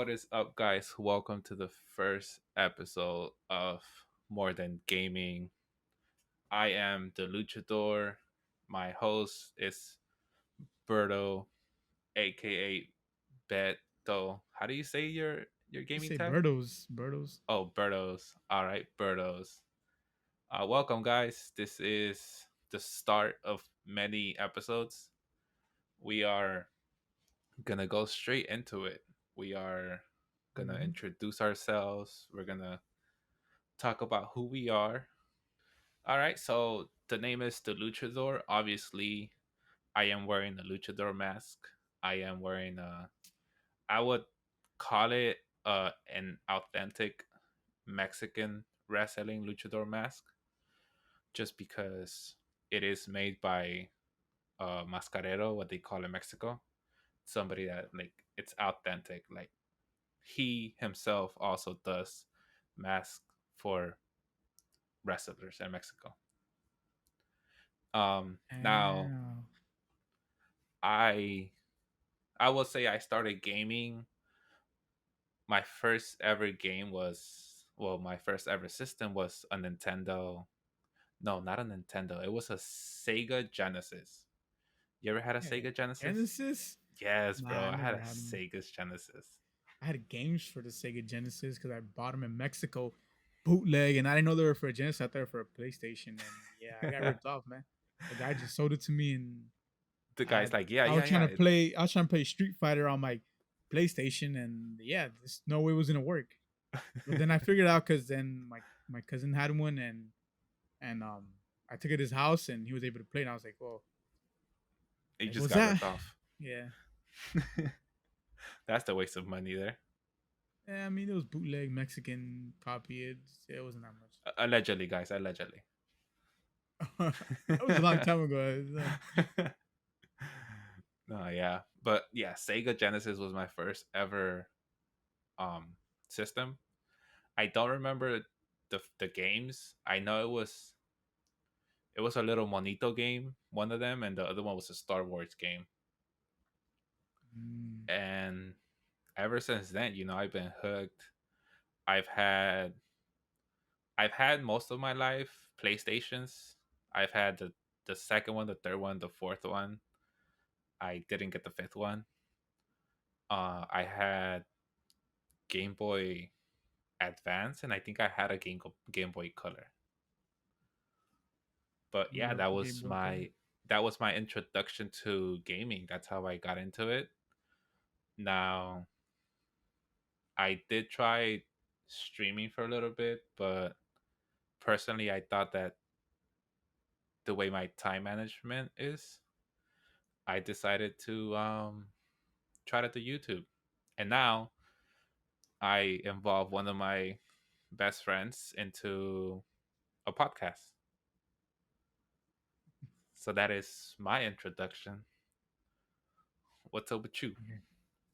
What is up, guys? Welcome to the first episode of More Than Gaming. I am the Luchador. My host is Berto, aka Beto. How do you say your You gaming say tag? Bertos. Oh, Bertos. All right, Bertos. Welcome, guys. This is the start of many episodes. We are gonna go straight into it. We are gonna Mm-hmm. introduce ourselves. We're gonna talk about who we are. All right, so the name is the Luchador. Obviously, I am wearing a luchador mask. I am wearing I would call it an authentic Mexican wrestling luchador mask just because it is made by mascarero, what they call in Mexico. Somebody that like it's authentic. Like he himself also does masks for wrestlers in Mexico. Now Oh. I I will say I started gaming. My first ever game was my first ever system was a Nintendo. No, not a Nintendo. It was a Sega Genesis. You ever had a Yeah, Sega Genesis? Genesis? Yes, Nah, bro. I I had never a had them. Sega Genesis. I had games for the Sega Genesis because I bought them in Mexico, bootleg, and I didn't know they were for a Genesis. I thought they were for a PlayStation, and yeah, I got ripped off, man. The guy just sold it to me, and The I guy's like, yeah, I was yeah, trying yeah. to play. I was trying to play Street Fighter on my PlayStation, and yeah, there's no way it was gonna work. But then I figured out because then my cousin had one, and I took it to his house, and he was able to play, and I was like, You there just goes got that. ripped off. Yeah. That's the waste of money there. Yeah, I mean, it was bootleg Mexican copy. It wasn't that Allegedly, guys. Allegedly. much. That was a long time ago. No, yeah, but yeah, Sega Genesis was my first ever um system. I don't remember the games. I know it was a little monito game, one of them, and the other one was a Star Wars game. Mm, And ever since then, I've been hooked. I've had I've had most of my life PlayStations. I've had the second one, the third one, the fourth one. I didn't get the fifth one. I had Game Boy Advance, and I think I had a Game Boy Color. But yeah, love the Game Boy Color. that was my introduction to gaming. That's how I got into it. Now, I did try streaming for a little bit, but personally, I thought that the way my time management is, I decided to try to do YouTube. And now I involve one of my best friends into a podcast. So that is my introduction. What's up with you? Okay.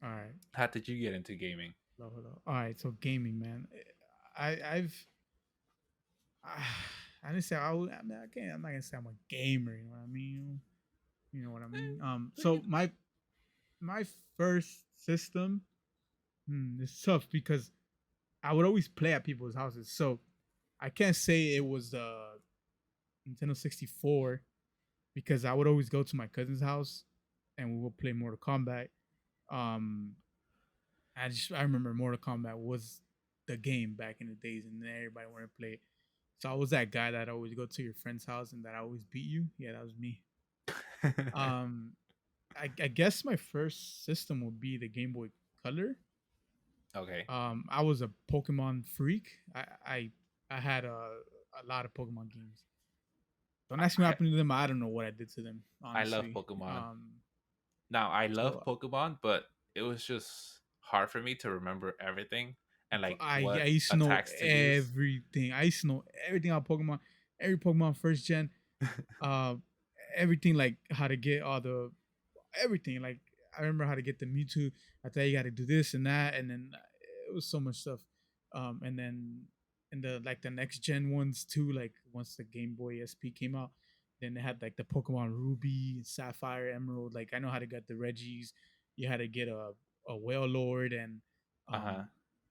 All right. How did you get into gaming? Hello, hello. All right. So gaming, man. I've I didn't say I would. I mean, I can't. I'm not gonna say I'm a gamer. You know what I mean? You know what I mean? So my first system, it's tough because I would always play at people's houses. So I can't say it was the Nintendo 64 because I would always go to my cousin's house and we would play Mortal Kombat. Um, I remember Mortal Kombat was the game back in the days, and then everybody wanted to play it. So I was that guy that always go to your friend's house and that always beat you. Yeah, that was me. Um, I guess my first system would be the Game Boy Color. Okay. I was a Pokemon freak. I had a lot of Pokemon games. Don't ask me what I happened to them. I don't know what I did to them, I love honestly. Pokemon. Now I love So Pokemon, but it was just hard for me to remember everything and like I what used to know attacks to use. everything. I used to know everything about Pokemon. Every Pokemon first gen. Uh, everything like how to get all the everything. Like I remember how to get the Mewtwo. I thought you got to do this and that, and then it was so much stuff. And then in the next gen ones too. Like once the Game Boy SP came out, then they had like the Pokemon Ruby, Sapphire, Emerald. Like I know how to get the Reggies. You had to get a Whale Lord and Uh huh.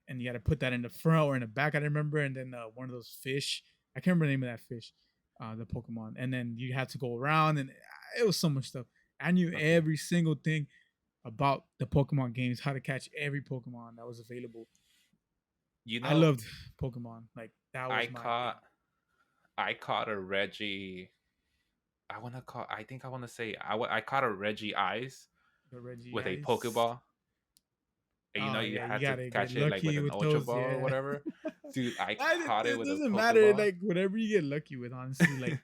and you got to put that in the front or in the back. I remember, and then one of those fish. I can't remember the name of that fish, the Pokemon. And then you had to go around, and it was so much stuff. I knew Okay. every single thing about the Pokemon games, how to catch every Pokemon that was available. You I know, loved Pokemon. Like that I was my thing. caught I caught a Reggie. I think I want to say I caught a Reggie Eyes The Reggie with a Ice. Pokeball. And you know Oh you yeah, you had to gotta get catch it like with lucky an with Ultra those. Ball or Yeah, whatever. Dude, I caught it it with a doesn't matter. Pokeball. Like whatever you get lucky with, honestly. Like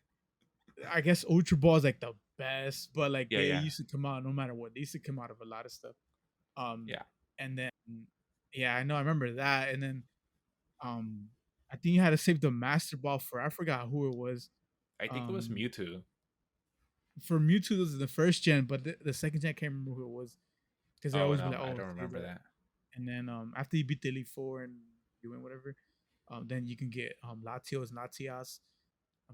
I guess Ultra Ball is like the best, but like Yeah, they yeah, used to come out no matter what. They used to come out of a lot of stuff. Um, yeah. and then yeah, I know I remember that. And then um, I think you had to save the Master Ball for I forgot who it was. I think it was Um, Mewtwo. for Mewtwo, this is the first gen, but the second gen I can't remember who it was because they Oh always be no, like, I oh, don't save remember that. that. And then after you beat the Elite Four and you win whatever, then you can get Latios and Latias.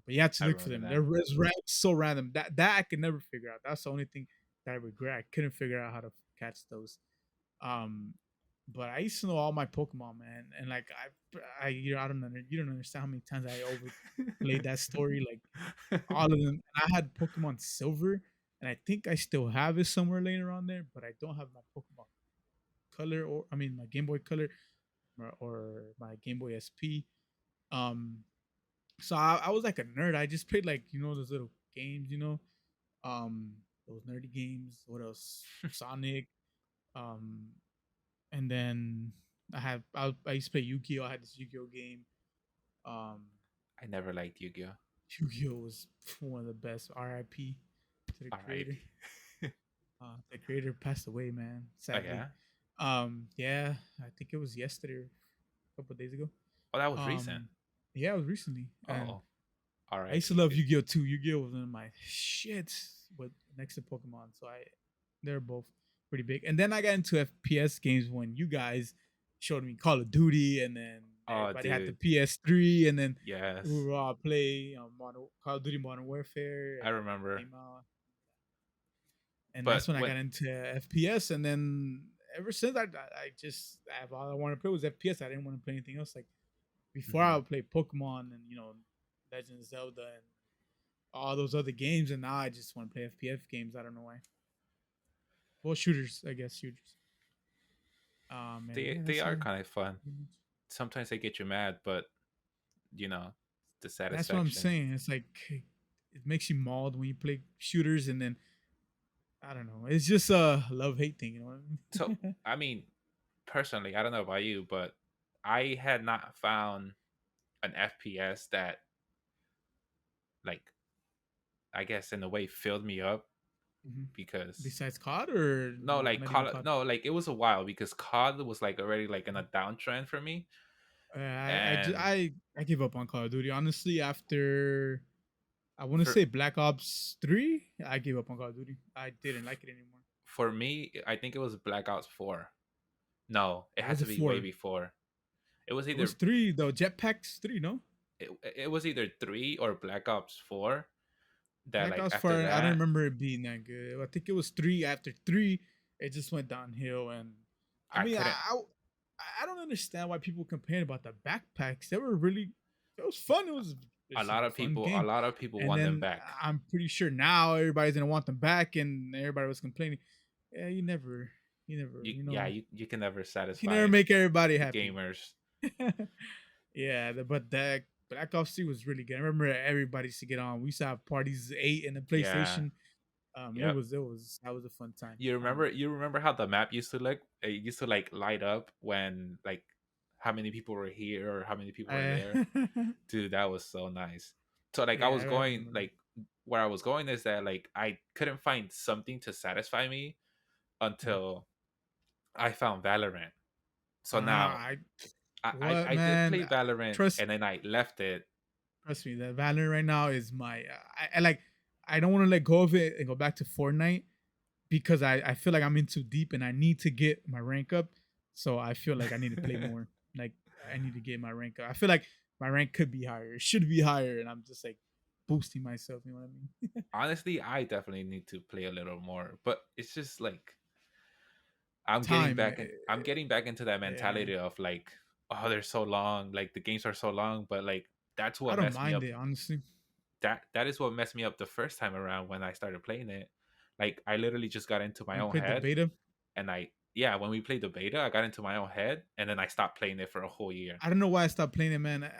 But you have to I look for remember them. that. They're so random. That I could never figure out. That's the only thing that I regret. I couldn't figure out how to catch those. Um, but I used to know all my Pokemon, man, and like I don't know, you don't understand how many times I overplayed that story. Like all of them. And I had Pokemon Silver, and I think I still have it somewhere later on there, but I don't have my Pokemon Color or I mean my Game Boy Color or my Game Boy SP. Um, so I was like a nerd. I just played like those little games, um, those nerdy games. What else? Sonic. Um, and then I used to play Yu-Gi-Oh. I had this Yu-Gi-Oh game. Um, I never liked Yu-Gi-Oh. Yu-Gi-Oh was one of the best. R.I.P. to the creator. R.I.P. The creator passed away, man. Oh Sadly. yeah. Yeah, I think it was yesterday, or a couple of days ago. Oh, that was recent. Um, yeah, it was recently, and Oh, I used to R.I.P. love dude. Yu-Gi-Oh too. Yu-Gi-Oh was one of my shits with next to Pokemon. So they're both pretty big. And then I got into FPS games when you guys showed me Call of Duty, and then Oh, everybody had the dude. PS3, and then we Yes, were all play Call of Duty Modern Warfare, I and remember. came out, and that's But when I when got into FPS. And then ever since I just I have all I wanted to play was FPS. I didn't want to play anything else. Like before, I mhm. would play Pokemon and Legend of Zelda and all those other games, and now I just want to play FPS games. I don't know why. Well, shooters, I guess shooters. And they yeah, they that's are kind of fun. pretty much- Sometimes they get you mad, but you know, the that's what I'm satisfaction. saying. It's like it makes you mauled when you play shooters, and then I don't know. It's just a love hate thing, you know what So, I mean? I mean, personally, I don't know about you, but I had not found an FPS that, like, I guess in a way filled me up hmm because Besides COD or no, like not even COD, COD. no, like it was a while because COD was like already like in a downtrend for me, and I give up on Call of Duty honestly after I want to for say Black Ops 3. I gave up on Call of Duty. I didn't like it anymore. for me, I think it was Black Ops 4. No, it What had was to it be way for? before. It was It was either 3 though. Jetpacks 3, no? it was either 3 or Black Ops 4 that Black like Ops after 4, I don't that remember it being that good. I think it was 3. After 3, it just went downhill. And I I mean, couldn't. I don't understand why people complain about the backpacks. They were really, it was fun. It's a fun A game. lot of people And want them then back. I'm pretty sure now everybody's gonna want them back, and everybody was complaining. Yeah, You can never you never satisfy make everybody the happy. gamers. Yeah, but that Black Ops 3 was really good. I remember everybody used to get on. We used to have parties 8 in the Yeah. PlayStation. It Yep. was that was a fun time. You remember how the map used to look? It used to like light up when like how many people were here or how many people were I, there. Dude, that was so nice. So like I yeah, was I going remember. like where I was going is that like I couldn't find something to satisfy me Mm. until I found Valorant. So now I what I did man? play Valorant Trust and then I left it. trust me, that Valorant right now is my. I like. I don't want to let go of it and go back to Fortnite because I feel like I'm in too deep and I need to get my rank up. So I feel like I need to play more. Like I need to get my rank up. I feel like my rank could be higher. It should be higher, and I'm just like boosting myself. You know what I mean? Honestly, I definitely need to play a little more, but it's just like time. I'm getting back into that Yeah, mentality of like, oh, they're so long, like the games are so long, but like that's I what don't messed me mind up. it honestly. That is what messed me up the first time around when I started playing it. Like I literally just got into my We own played the head, beta. and I yeah, when we played the beta, I got into my own head, and then I stopped playing it for a whole year. I don't know why I stopped playing it, man.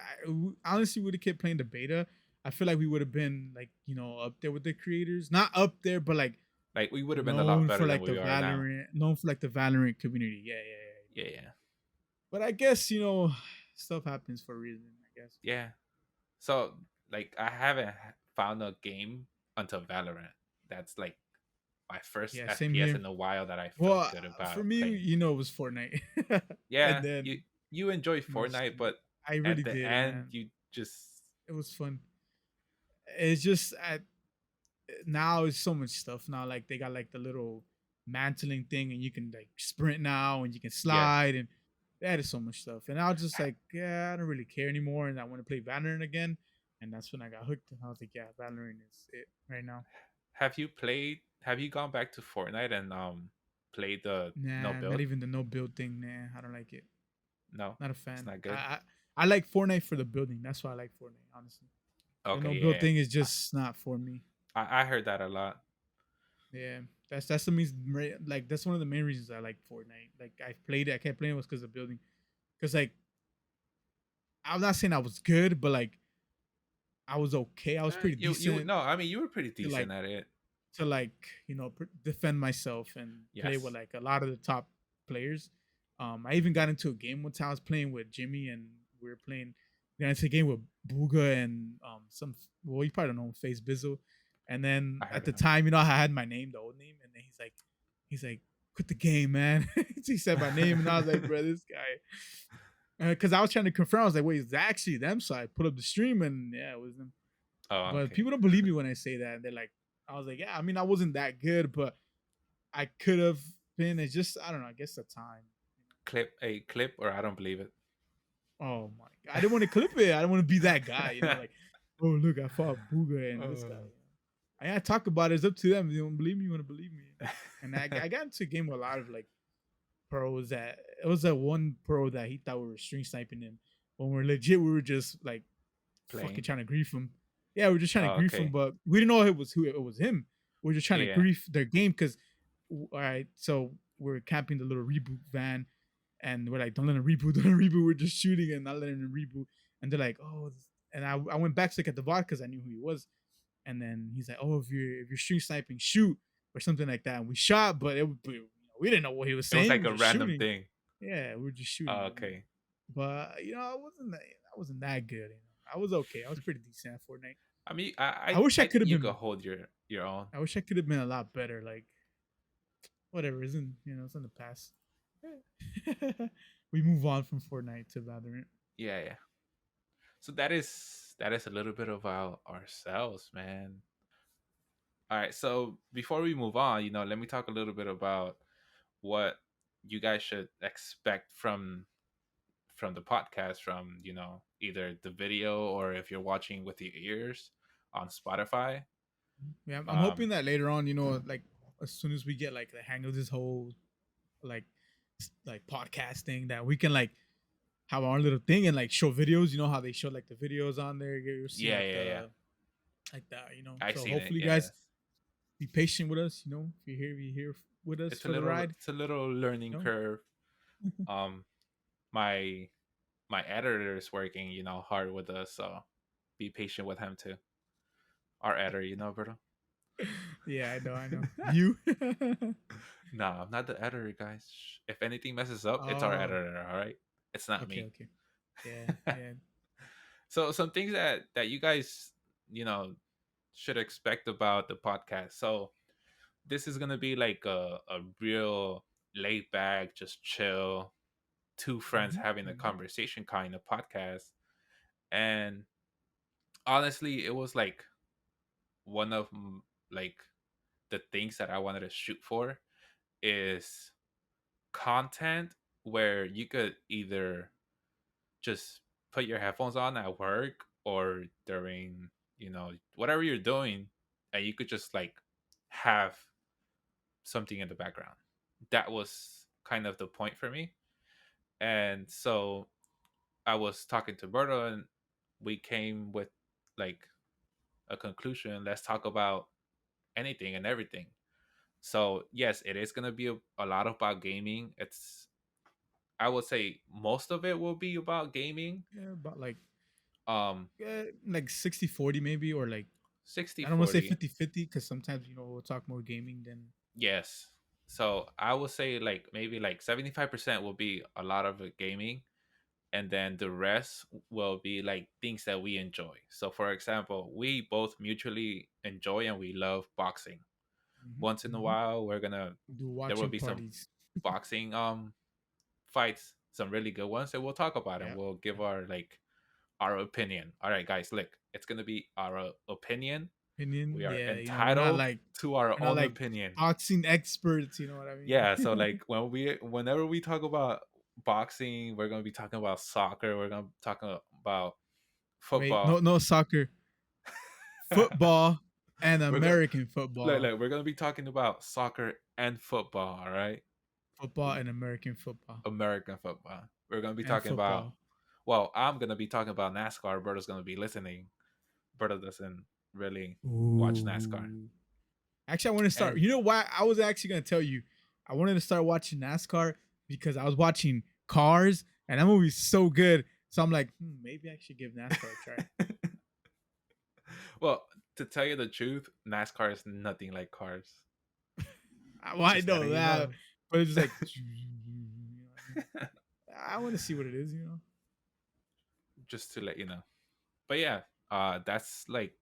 Honestly would have kept playing the beta. I feel like we would have been like up there with the creators, not up there, but like Like we would have been a lot known for better than like the we are now. Valorant, known for like the Valorant community. Yeah, yeah, yeah. Yeah, yeah, But I guess stuff happens for a reason. I guess. yeah. So like I haven't found a game until Valorant. That's like my first Yeah, same FPS here. in a while that I felt Well, good for about me, playing. it was Fortnite, and Yeah, then you enjoy just Fortnite, but I really at the did, end man. you just It was fun. It's just at now it's so much stuff now. Like they got like the little mantling thing, and you can like sprint now, and you can yeah. slide, and that is so much stuff. And I was just like, yeah, I don't really care anymore, and I want to play Valorant again. And that's when I got hooked, and I was like, yeah, Valorant is it right now. Have you played? Have you gone back to Fortnite and played the no Nah, not build? even the no build thing. Nah, I don't like it. No, Not a it's fan. not I good. I, I like Fortnite for the building. That's why I like Fortnite, honestly. The Okay, no yeah, build yeah. thing is just not for me. I heard that a lot. Yeah, that's the means like that's one of the main reasons I like Fortnite. Like I played it, I kept playing it was because of building. Because like I'm not saying I was good, but like I was okay. I was pretty You decent no, I mean you were pretty to like decent at it. to defend myself and play with Yes, like a lot of the top players. I even got into a game one time. I was playing with Jimmy, and we were playing. Got into a game with Booga and some. Well, you probably don't know him, Face Bizzle. And then I heard at of the him. time, I had my name, the old name, and then he's like, quit the game, man. He said my name, and I was like, bro, this guy. Because I was trying to confirm, I was like, wait, it's actually them. So I put up the stream, and yeah, it was them. Oh, But okay. people don't believe me when I say that. They're like, I was like, yeah, I mean, I wasn't that good, but I could have been. It's just, I don't know. I guess the time. Clip, or I don't believe it. Oh my god, I didn't want to clip it. I didn't want to be that guy. Like, oh look, I fought Booga and this guy. Uh, I talk about it. It's up to them. If you don't believe me, you want to believe me. And I got into a game with a lot of like pros that it was that one pro that he thought we were string sniping him. When we're legit, we were just like fucking Playing. trying to grief him. Yeah, we are just trying to Oh, grief him, okay. but we didn't know it was him. We are just trying to Yeah. grief their game because all right, so we're camping the little reboot van, and we're like, don't let him reboot, don't let him reboot. We're just shooting and not letting him reboot. And they're like, oh, and I went back to look at the VOD because I knew who he was. And then he's like, oh, if you're string sniping, shoot or something like that. And we shot, but we didn't know what he was It was saying. like We were a just random shooting. thing. Yeah, we were just shooting. Oh, okay. But I wasn't that good. I was okay. I was pretty decent at Fortnite. I mean, I wish I I could think have you could been. hold your own. I wish I could have been a lot better. Like whatever, isn't it's in the past. We move on from Fortnite to Valorant. Yeah, yeah. So that is a little bit about ourselves, man. All right. So before we move on, let me talk a little bit about what you guys should expect from the podcast, from either the video or if you're watching with your ears on Spotify. Yeah, I'm Um, hoping that later on, like as soon as we get like the hang of this whole like like podcasting, that we can like have our own little thing and like show videos. You know how they show like the videos on there. You'll see yeah, yeah, yeah. like that. I So seen it. hopefully, guys, Yes. be patient with us. If you're here with us for the ride. It's a little learning You know, curve. Um, my my editor is working, hard with us, so be patient with him too. Our editor, Berto. yeah, I know. You. No, I'm not the editor, guys. If anything messes up, it's our Oh, editor. All right, it's not okay, me. okay. Yeah, yeah. So some things that you guys, you know, should expect about the podcast. So this is gonna be like a real laid back, just chill, two friends Mm-hmm, having a mm-hmm. conversation kind of podcast. And honestly, it was like one of like the things that I wanted to shoot for is content where you could either just put your headphones on at work or during, whatever you're doing, and you could just like have something in the background. That was kind of the point for me. And so I was talking to Berto, and we came with like a conclusion. Let's talk about anything and everything. So yes, it is gonna be a lot about gaming. It's, I would say most of it will be about gaming. Yeah, about Um, like 60-40 maybe, or like, 60 I don't want to say 40. 50-50 because sometimes we'll talk more gaming than. Yes. So I would say like maybe like 75% will be a lot of it gaming, and then the rest will be like things that we enjoy. So for example, we both mutually enjoy and we love boxing. Once in a Hmm. while, we're gonna Do there will watching be some parties. boxing fights, some really good ones that we'll talk about, and Yeah. we'll give our like our opinion. All right, guys, look, it's gonna be our opinion. Opinion. We are Yeah, entitled to our we're not own like opinion. boxing experts. You know what I Yeah, so mean? like whenever we talk about boxing, we're gonna be talking about soccer. We're gonna be talking about Wait, football. no soccer, football, and we're gonna American football, we're gonna be talking about soccer and football. All right, football and American football American football. We're gonna be and talking about. football. Well, I'm gonna be talking about NASCAR. Berto's gonna be listening. Berto doesn't really watch NASCAR, Ooh. Actually, I want to start. and You know why? I was actually gonna tell you. I wanted to start watching NASCAR because I was watching Cars, and that movie's so good. So I'm like, maybe I should give NASCAR a try. well, to tell you the truth, NASCAR is nothing like cars. Well, I Just know letting you that, know. but it's just like, you know what I mean? I want to see what it is. Just to let you know. But yeah, that's like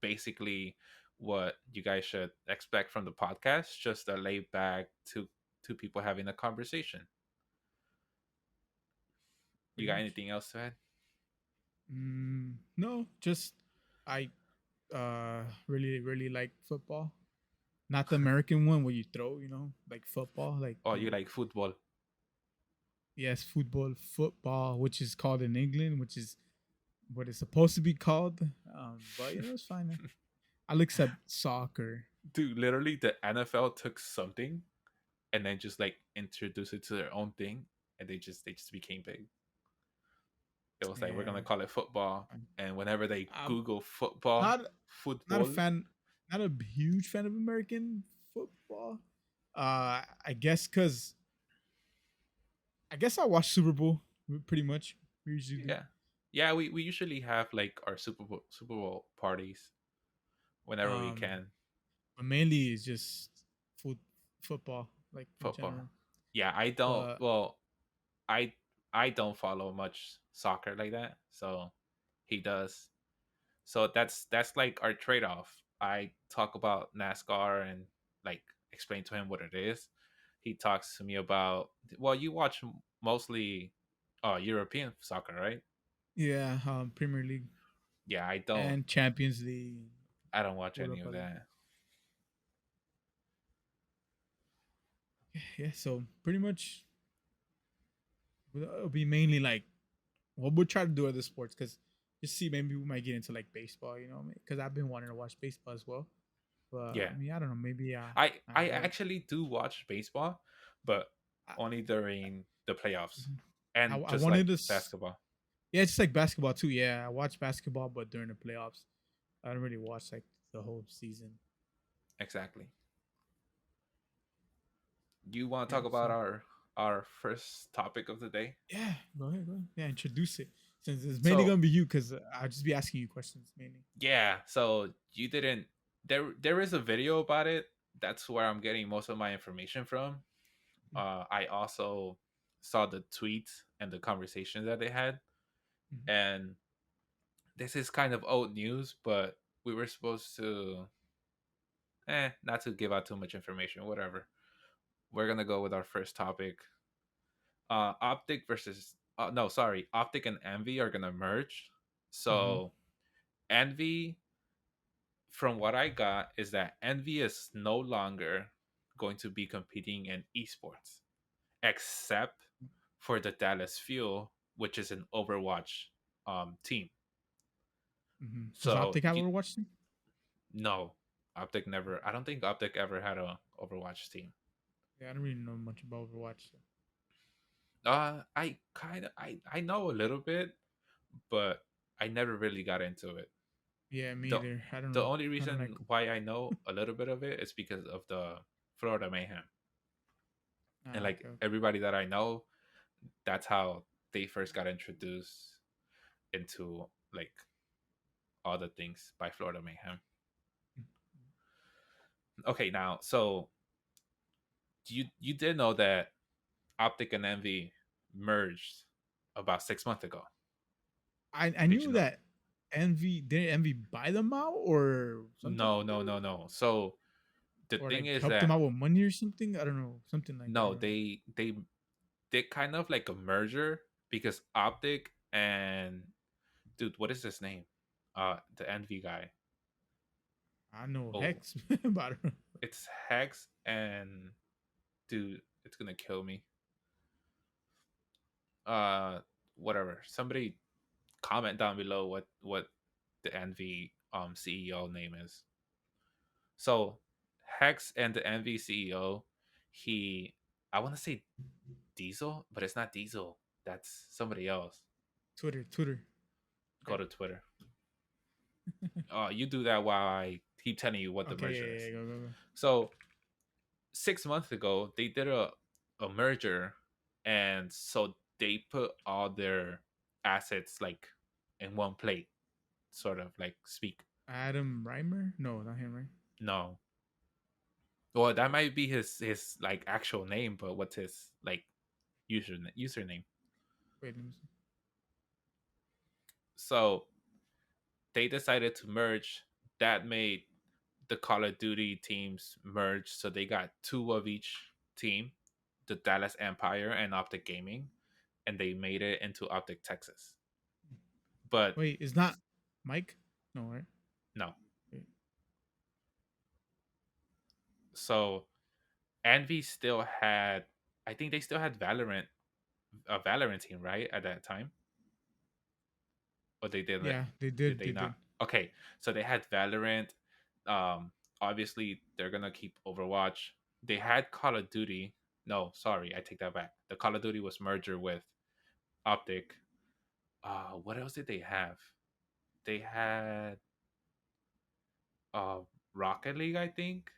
basically what you guys should expect from the podcast. Just a laid back two people having a conversation. You Pretty got much. anything else to add? No, just I really really like football. Not the American one where you throw, like football, like Oh, you like football? yes, football, which is called in England, which is what it's supposed to be called. But it's fine. I'll accept soccer. Dude, literally the NFL took something and then just like introduced it to their own thing, and they just became big. It was like we're Yeah, gonna call it football, fine. and whenever they I'm Google football, not not a football, fan, not a huge fan of American football. I guess because I guess I watch Super Bowl pretty much. We usually do. yeah, yeah, we usually have like our Super Bowl parties whenever we Um, can. but mainly it's just foot football, like in Football. general. Yeah, I don't. But Well, I I don't follow much soccer like that. So he does. So that's like our trade off. I talk about NASCAR and like explain to him what it is. He talks to me about, well, you watch mostly European soccer, right? yeah, Premier League Yeah, I don't. and Champions League, I don't watch any Europa of League. that. Yeah, so pretty much it'll be mainly like what we'll try to do other sports because just see maybe we might get into like baseball, because I've been wanting to watch baseball as well. But Yeah, I don't know, maybe I well, actually do watch baseball, but I, only during the playoffs mhm. and I just wanted like to. basketball. Yeah, it's just like basketball too. Yeah, I watch basketball, but during the playoffs, I don't really watch like the whole season. Exactly. You want to Yeah, talk about so our first topic of the day? yeah, go ahead, go ahead. Yeah, introduce it since it's mainly So gonna be you because I'll just be asking you questions mainly. yeah, so you didn't. There is a video about it. That's where I'm getting most of my information from. I also saw the tweets and the conversations that they had, Mhm. and this is kind of old news, but we were supposed to, not to give out too much information, whatever. We're gonna go with our first topic. Optic versus no, sorry, Optic and Envy are gonna merge. Mhm. So Envy, from what I got, is that Envy is no longer going to be competing in esports, except for the Dallas Fuel, which is an Overwatch team. Does So Optic have Overwatch team? no, Optic never. I don't think Optic ever had a Overwatch team. Yeah, I don't really know much about Overwatch. So. I know a little bit, but I never really got into it. Yeah, me the either. I don't The know. only I don't like. reason why I know a little bit of it is because of the Florida Mayhem, and Ah, like okay, okay. everybody that I know, that's how they first got introduced into like all the things by Florida Mayhem. Okay, now so you did know that Optic and Envy merged about 6 months ago. I Did you knew know? that Envy didn't Envy buy them out or something No, like no, that, no, no. So the or thing like is help them that out with money or something. I don't know, something like that. I no, remember. they did kind of like a merger because Optic and dude, what is his name? The Envy guy. I know Oh, Hex, but I don't know. it's Hex and dude, it's gonna kill me. Uh, Whatever. Somebody comment down below what the Envy CEO name is. So Hex and the Envy CEO, he I want to say Diesel, but it's not Diesel. That's somebody else. Twitter. Go Right. to Twitter. You do that while I keep telling you what the Okay, merger yeah, is. yeah, go. So 6 months ago, they did a merger, and so they put all their assets like in one plate, sort of like speak. Adam Reimer? No, not him, right? No, well, that might be his like actual name, but what's his like username? Wait, let me see. So they decided to merge. That made the Call of Duty teams merge, so they got two of each team, the Dallas Empire and Optic Gaming, and they made it into Optic Texas. But Wait, is not Mike? No, right? no, Wait. so Envy still had, I think they still had Valorant, a Valorant team, right, at that time, or they didn't? Yeah, they Did did. they They did. not? Okay, so they had Valorant. Obviously they're gonna keep Overwatch. They had Call of Duty. No, sorry, I take that back. The Call of Duty was merger with Optic. What else did they have? They had uh Rocket League, I think,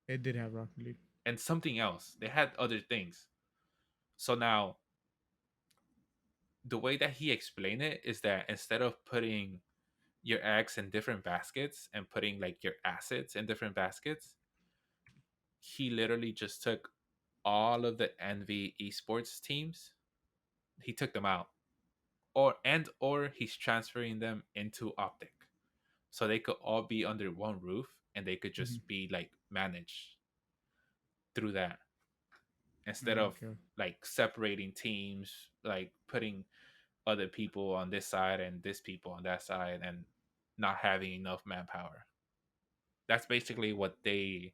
They did have Rocket League. and something else. They had other things. So now the way that he explained it is that instead of putting your eggs in different baskets and putting like your assets in different baskets, he literally just took all of the Envy esports teams. He took them out, or he's transferring them into Optic, so they could all be under one roof and they could Mm-hmm. just be like managed through that instead of Okay. like separating teams, like putting other people on this side and this people on that side and not having enough manpower. That's basically what they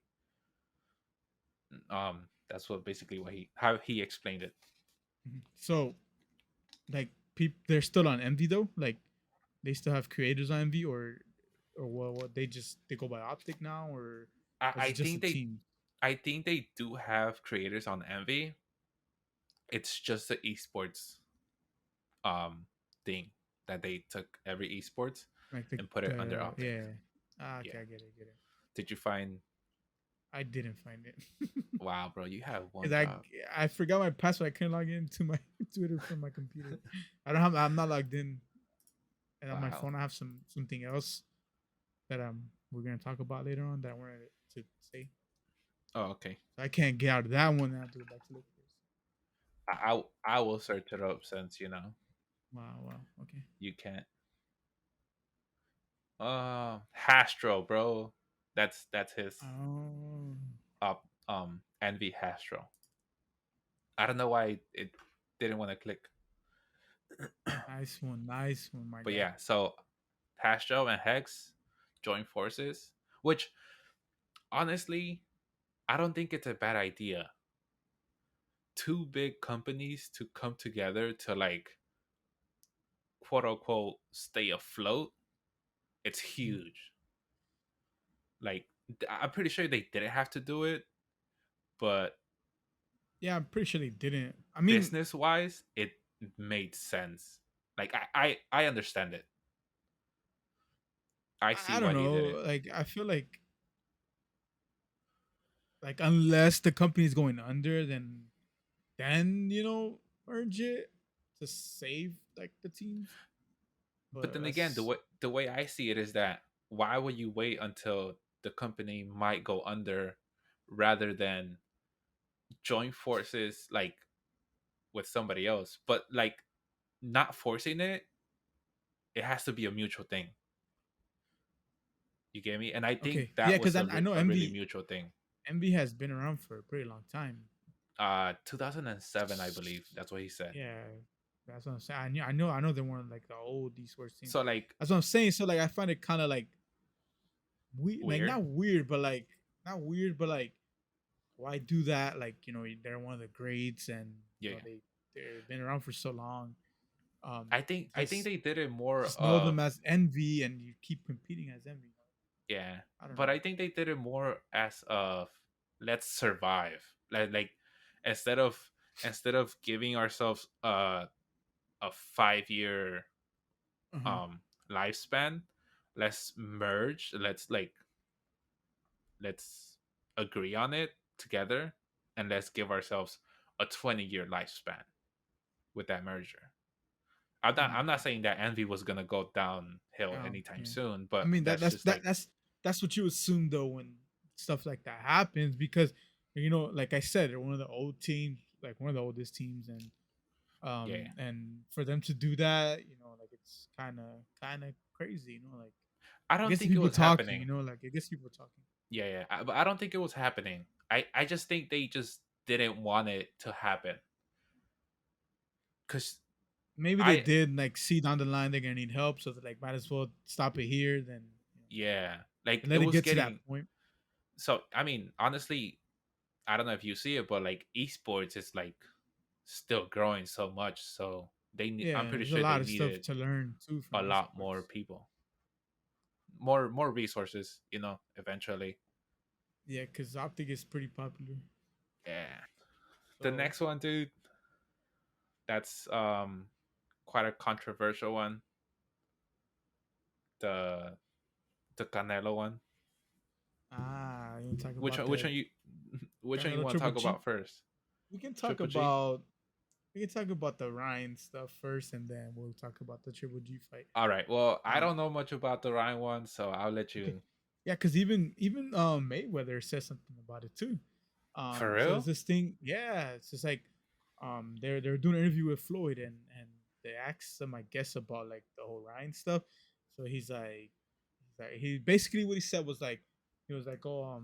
that's what basically what he how he explained it. Mhm. So, like, they're still on Envy though. Like, they still have creators on Envy, or what? They just they go by Optic now, I, or is I it just a think they team? I think they do have creators on Envy. It's just the esports um thing that they took every esports Like and put it under the Optic. yeah. Ah, Yeah. okay, I get it, get it. Did you find I didn't find it wow, bro, you have one because job. I forgot my password. I can't log into my Twitter from my computer. I don't have. I'm not logged in, and on my Wow. phone I have something else that we're gonna talk about later on that I wanted to say. Oh, okay. So I can't get out of that one. I have to go back to look for it. I will search it up since Wow, wow. Okay. you can't. Hastro, bro. That's his Oh, Envy Hastro. I don't know why it didn't want to click. nice one, my But guy. yeah, so Hastro and Hex join forces, which honestly, I don't think it's a bad idea. Two big companies to come together to like quote unquote stay afloat, it's Mhm. huge. Like I'm pretty sure they didn't have to do it, but Yeah, I'm pretty sure they didn't. I mean, Business wise, it made sense. Like I understand it. I see I don't why they did it. know. Like I feel like unless the company is going under, then merge it to save like the teams. But But then again, that's the way I see it is that why would you wait until the company might go under rather than join forces like with somebody else? But like not forcing it, it has to be a mutual thing. You get me? And I think okay. Yeah, that because was I know a really mutual thing. MV has been around for a pretty long time. 2007, I believe. That's what he said. Yeah, that's what I'm saying. I know they're one of like the old esports teams. So like That's what I'm saying. So like, I find it kind of like like weird. not weird, but like, why do that? Like, they're one of the greats, and Yeah. they've been around for so long. I think Just they did it more know of them as envy, and you keep competing as envy. yeah, I don't but know. I think they did it more as of let's survive. Like instead of instead of giving ourselves a 5 year Uh-huh. um lifespan, let's merge. Let's agree on it together, and let's give ourselves a 20-year lifespan with that merger. I'm not Okay. saying that Envy was gonna go downhill anytime Yeah. soon, I but mean that's just like that's what you assume though when stuff like that happens, because like I said, they're one of the old teams, like one of the oldest teams, yeah. and for them to do that, like it's kind of crazy, like I it don't gets the think it people was talking, happening. like it gets people talking. But I don't think it was happening. I just think they just didn't want it to happen because Maybe they I did like see down the line they're gonna need help, so they're like, might as well stop it here, then yeah, like and it let it was get to that getting point. so. I mean, honestly, I don't know if you see it, but like esports is like still growing so much. So Yeah, I'm pretty there's a sure they lot of stuff needed to learn too from a lot more esports. people, more resources. Eventually. Yeah, because Optic is pretty popular. Yeah. The So next one, dude, that's quite a controversial one. The Canelo one. you want to talk about Which the one you which one you Canelo want to Triple talk G? about first? We can talk Triple G. about we can talk about the Ryan stuff first, and then we'll talk about the Triple G fight. All right. Well, I Um, don't know much about the Ryan one, so I'll let okay, you. yeah, because even Mayweather says something about it too. For So there's real? this thing, yeah, it's just like they're doing an interview with Floyd, and they asked him, I guess, about like the whole Ryan stuff. So he basically what he said was like he was like, oh,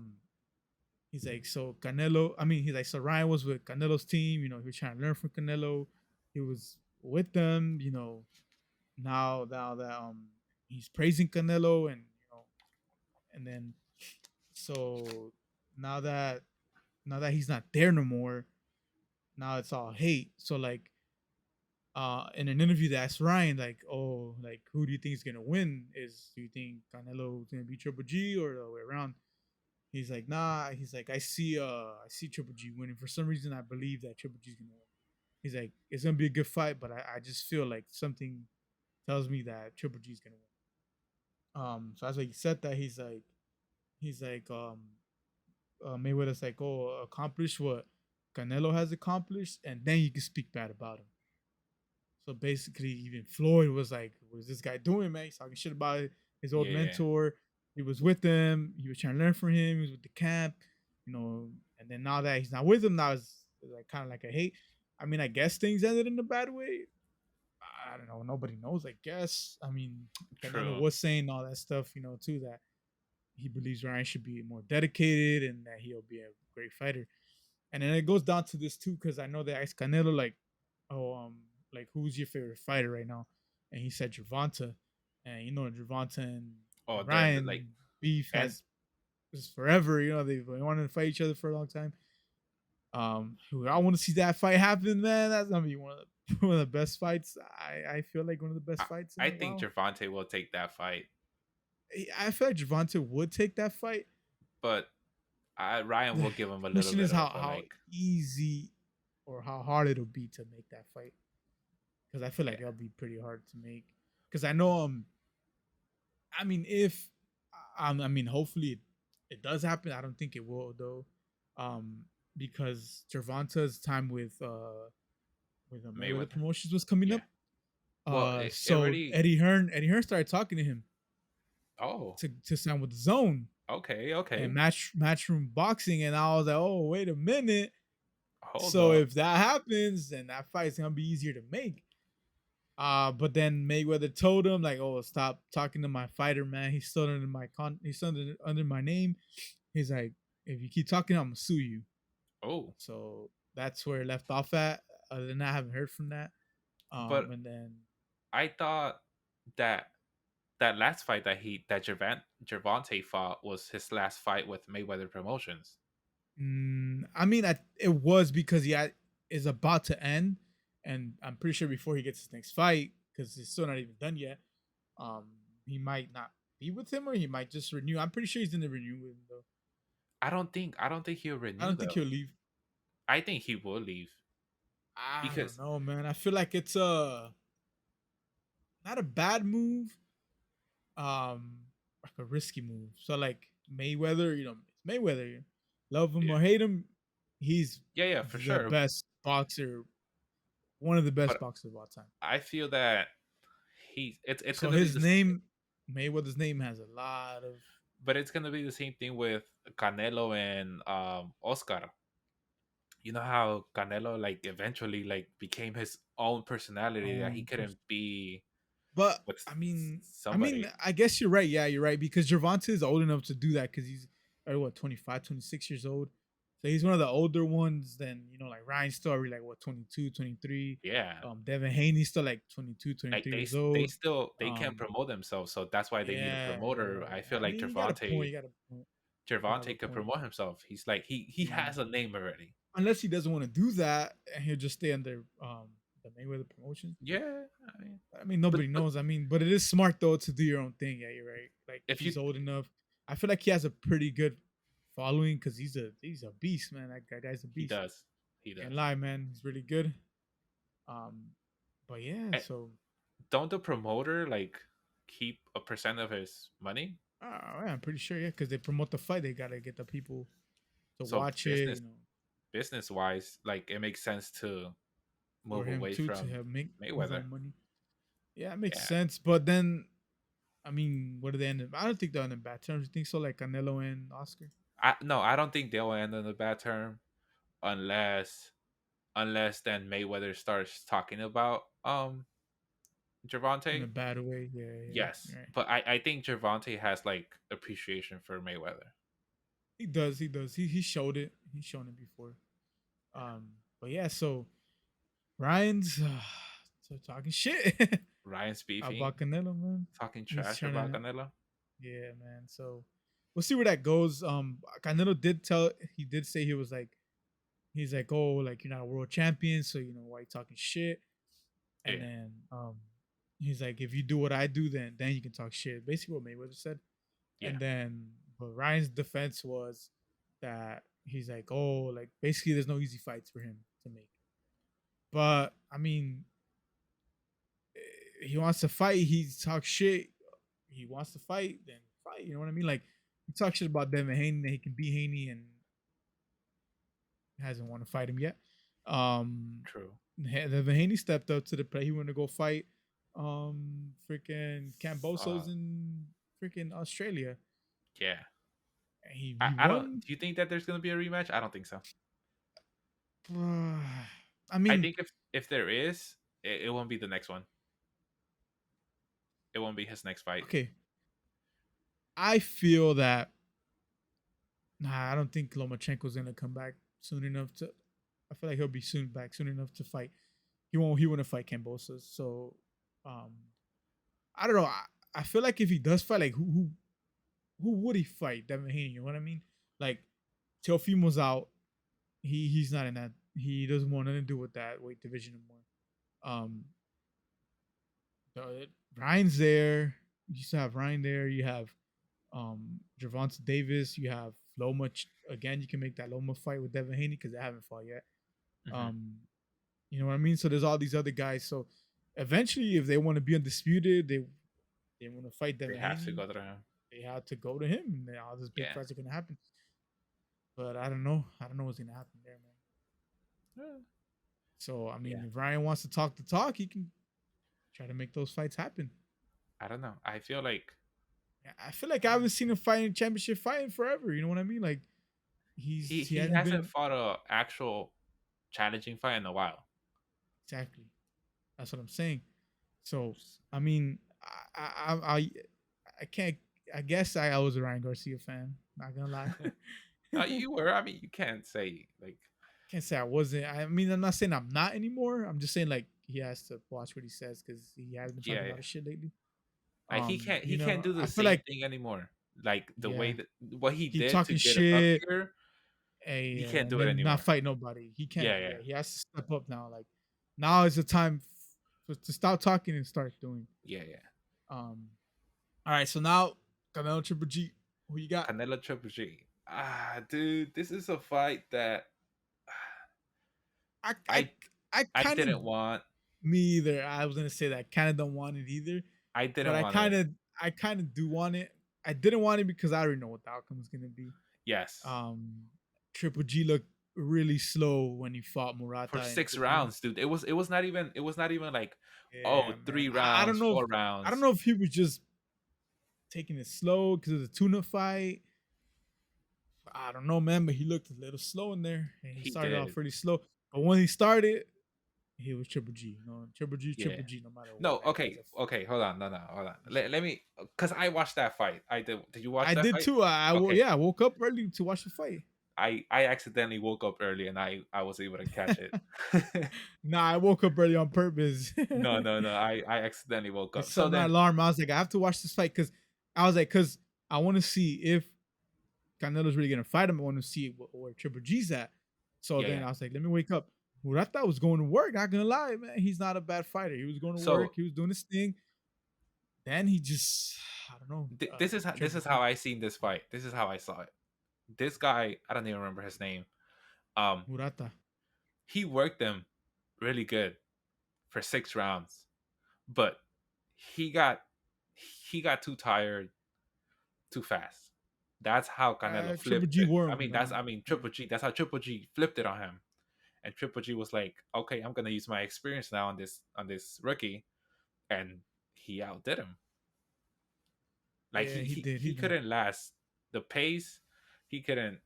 he's like, so Canelo, I mean, he's like, so Ryan was with Canelo's team, he was trying to learn from Canelo. He was with them, now that he's praising Canelo, and then so now that he's not there no more, now it's all hate. So like in an interview they asked Ryan, like, oh, like, who do you think is gonna win? Do you think Canelo is gonna be Triple G or the other way around? He's like, nah. He's like, I see Triple G winning. For some reason, I believe that Triple G's gonna win. He's like, it's gonna be a good fight, but I just feel like something tells me that Triple G's gonna win. So that's why he said that. He's like, Mayweather's like, oh, accomplish what Canelo has accomplished, and then you can speak bad about him. So basically, even Floyd was like, "What is this guy doing, man? He's talking shit about his old Yeah. mentor. He was with him. He was trying to learn from him. He was with the camp, And then now that he's not with him, now it's like kind of like a hate. I mean, I guess things ended in a bad way. I don't know. Nobody knows. I guess. I mean, Canelo True. was saying all that stuff, too, that he believes Ryan should be more dedicated and that he'll be a great fighter. And then it goes down to this too, because I know they asked Canelo like, "Oh, like who's your favorite fighter right now?" And he said Gervonta, and Gervonta Oh, and the like Ryan beef and has is forever. They've been wanting to fight each other for a long time. I want to see that fight happen, man. That's gonna be one of the best fights. I feel like one of the best I, fights in I a think while. Javante will take that fight, I feel like Gervonta would take that fight. but Ryan The will give him a little question is bit how of a like. easy. or how hard it'll be to make that fight, because I feel like Yeah, it'll be pretty hard to make. Because I know I mean, if I mean, hopefully it does happen. I don't think it will though, um, because Gervonta's time with the Mayweather Mayweather. Promotions was coming up. Yeah. Well, it So already. Eddie Hearn started talking to him Oh, to sign with the Zone okay, and okay. matchroom boxing, and I was like, oh wait a minute. Hold So up. if that happens, then that fight's gonna be easier to make. But then Mayweather told him like, "Oh, stop talking to my fighter, man. He's still under he's under my name." He's like, "If you keep talking, I'm gonna sue you." Oh, So that's where it left off at. Other than that, I haven't heard from that. but And then I thought that that last fight that Gervonta fought was his last fight with Mayweather Promotions. I mean, it was because is about to end, and I'm pretty sure before he gets his next fight, because it's still not even done yet. Um, he might not be with him, or he might just renew. I'm pretty sure he's gonna renew with him though. I don't think he'll I renew don't think though. he'll leave. I think he will leave I don't because know, man. I feel like it's not a bad move, um, like a risky move. So like Mayweather, it's Mayweather. Love him yeah, or hate him, he's yeah, yeah, for the sure. best boxer, one of the best But boxers of all time. I feel that it's So gonna be his this, name, Mayweather's name, has a lot of but it's gonna be the same thing with Canelo and Oscar. You know how Canelo like eventually like became his own personality that he couldn't be But with I mean, somebody. I guess you're right. Yeah, you're right because Gervonta is old enough to do that because he's what 25, 26 years old. So he's one of the older ones. Then like Ryan Story, like what 22, 23. Yeah, Devin Haney's still like 22, like 23 they years they old. still they can't Um, promote themselves, so that's why they need a yeah, promoter. yeah, I yeah. feel I like mean, you got a point. You got a point. You have a Gervonta could point. promote himself. He's like he Mm. has a name already. Unless he doesn't want to do that, and he'll just stay under the Mayweather promotion. Yeah, I mean, I mean, but nobody knows. I mean, but it is smart though to do your own thing. Yeah, you're right. Like if you he's old enough. I feel like he has a pretty good following because he's a beast, man. That guy's a he beast. does he Can't does. lie, man. He's really good. Um, but yeah, Eh, so don't the promoter like keep a percent of his money? yeah, I'm pretty sure. Yeah, because they promote the fight, they gotta get the people to So watch it. business wise, like it makes sense to For move him away too to from have make his Mayweather. own money. Yeah, it makes Yeah, sense. But then, I mean, what do they end up? I don't think they'll end in bad terms. You think so? Like Canelo and Oscar I don't think they'll end on a bad term unless then Mayweather starts talking about in a Gervonta. bad way. Yeah, yeah, Yes, right. but I think Gervonta has like appreciation for Mayweather. He does. He does. He showed it. He's shown it before. Um, but yeah. So Ryan's so talking shit Ryan's beefing, about Canelo, man. talking He's trash trying about to. Canelo. Yeah, man. So we'll see where that goes. Canelo he did say he was like, he's like, oh, like you're not a world champion, so why you talking shit? And Yeah, then he's like, if you do what I do, then you can talk shit. Basically, what Mayweather said. yeah, And then, but Ryan's defense was that he's like, oh, like basically, there's no easy fights for him to make. But I mean, he wants to fight. He talks shit. He wants to fight. Then fight. You know what I mean? Like he talks shit about Devin Haney that he can beat Haney and hasn't want to fight him yet. Um, true. Devin Haney stepped up to the plate. He wanted to go fight freaking Uh, Cambosos in freaking Australia. yeah. And he I don't. won. Do you think that there's gonna be a rematch? I don't think so. I I mean, think if there is, it won't be the next one. It won't be his next fight. okay. I feel that I don't think Lomachenko's gonna come back soon enough to. I feel like he'll be soon enough to fight. He won't fight Cambosos. So, um, I don't know. I feel like if he does fight, like who would he fight? Devin Haney. You know what I mean? Like Teofimo's out. He's not in that. He doesn't want nothing to do with that weight division anymore. Um, Ryan's there. You still have Ryan there. You have Gervonta Davis. You have Loma again. You can make that Loma fight with Devin Haney because they haven't fought yet. Hmm. Um, you know what I mean? So there's all these other guys. So eventually, if they want to be undisputed, they want to fight They Devin have to Haney, go to him. they have to go to him, and then all these big Yeah. fights are gonna happen. But I don't know. I don't know what's gonna happen there, man. Uh, So I yeah. mean, if Ryan wants to talk the talk, he can try to make those fights happen. I don't know. I feel like I feel like I haven't seen him fight in championship fight in forever. You know what I mean? Like he he hasn't hasn't been fought a actual challenging fight in a while. exactly. That's what I'm saying. So I mean, I can't. I guess I was a Ryan Garcia fan. Not gonna lie. You were. I mean, you can't say like, Can't say I wasn't. I mean, I'm not saying I'm not anymore. I'm just saying like he has to watch what he says because he has been talking yeah, a yeah. lot of shit lately. Like he can't do the I feel same like thing anymore. Like the way yeah, that what he keep did to talking get up shit, here, he can't and do it then not anymore. fight nobody. He can't. Yeah, yeah. Yeah, he has to step up now. Like now is the time to stop talking and start doing. Yeah, yeah. Um. All right, so now Canelo Triple G. Who you got? Canelo Triple G. Dude, this is a fight that I I I I I kind of didn't want. me either. I was gonna say that I kind of don't want it either, I but didn't want it. I kind of do want it. I didn't want it because I already know what the outcome is gonna be. Yes. Um, Triple G looked really slow when he fought For Murata in the 6 beginning. rounds, dude. It was not even like, oh, Yeah, man. 3 I don't rounds, know. 4 I don't rounds. know if he was just taking it slow because of the tuna fight. I don't know, man. But he looked a little slow in there, and he He started off did. really slow. But when he started, he was Triple G. You know, Yeah. Triple G, no matter what. No, That guy's okay. Okay, hold on. No, no, hold on. Let me, cuz I watched that fight. I did you watch I that did fight? too. Okay. Yeah, I woke up early to watch the fight. I accidentally woke up early and I was able to catch it. Nah, I woke up early on purpose. No, no, no. I accidentally woke I up. set So my then, alarm. I was like, I have to watch this fight because because I want to see if Canelo's really gonna fight him. I want to see where Triple G's at. So yeah, then yeah. I was like, let me wake up. Murata was going to work. Not gonna lie, man. He's not a bad fighter. He was going to work. So He was doing his thing. Then he just, I don't know. this Triple is how G, I seen this fight. This is how I saw it. This guy, I don't even remember his name. Um, Murata. he worked them really good for 6 rounds, but he got he got too tired too fast. That's how Canelo Triple flipped G it. wore him down. I mean Yeah. Triple G. That's how Triple G flipped it on him. And Triple G was like, "Okay, I'm gonna use my experience now on this rookie," and he outdid him. Like Yeah, he did. He he did. couldn't last the pace. He couldn't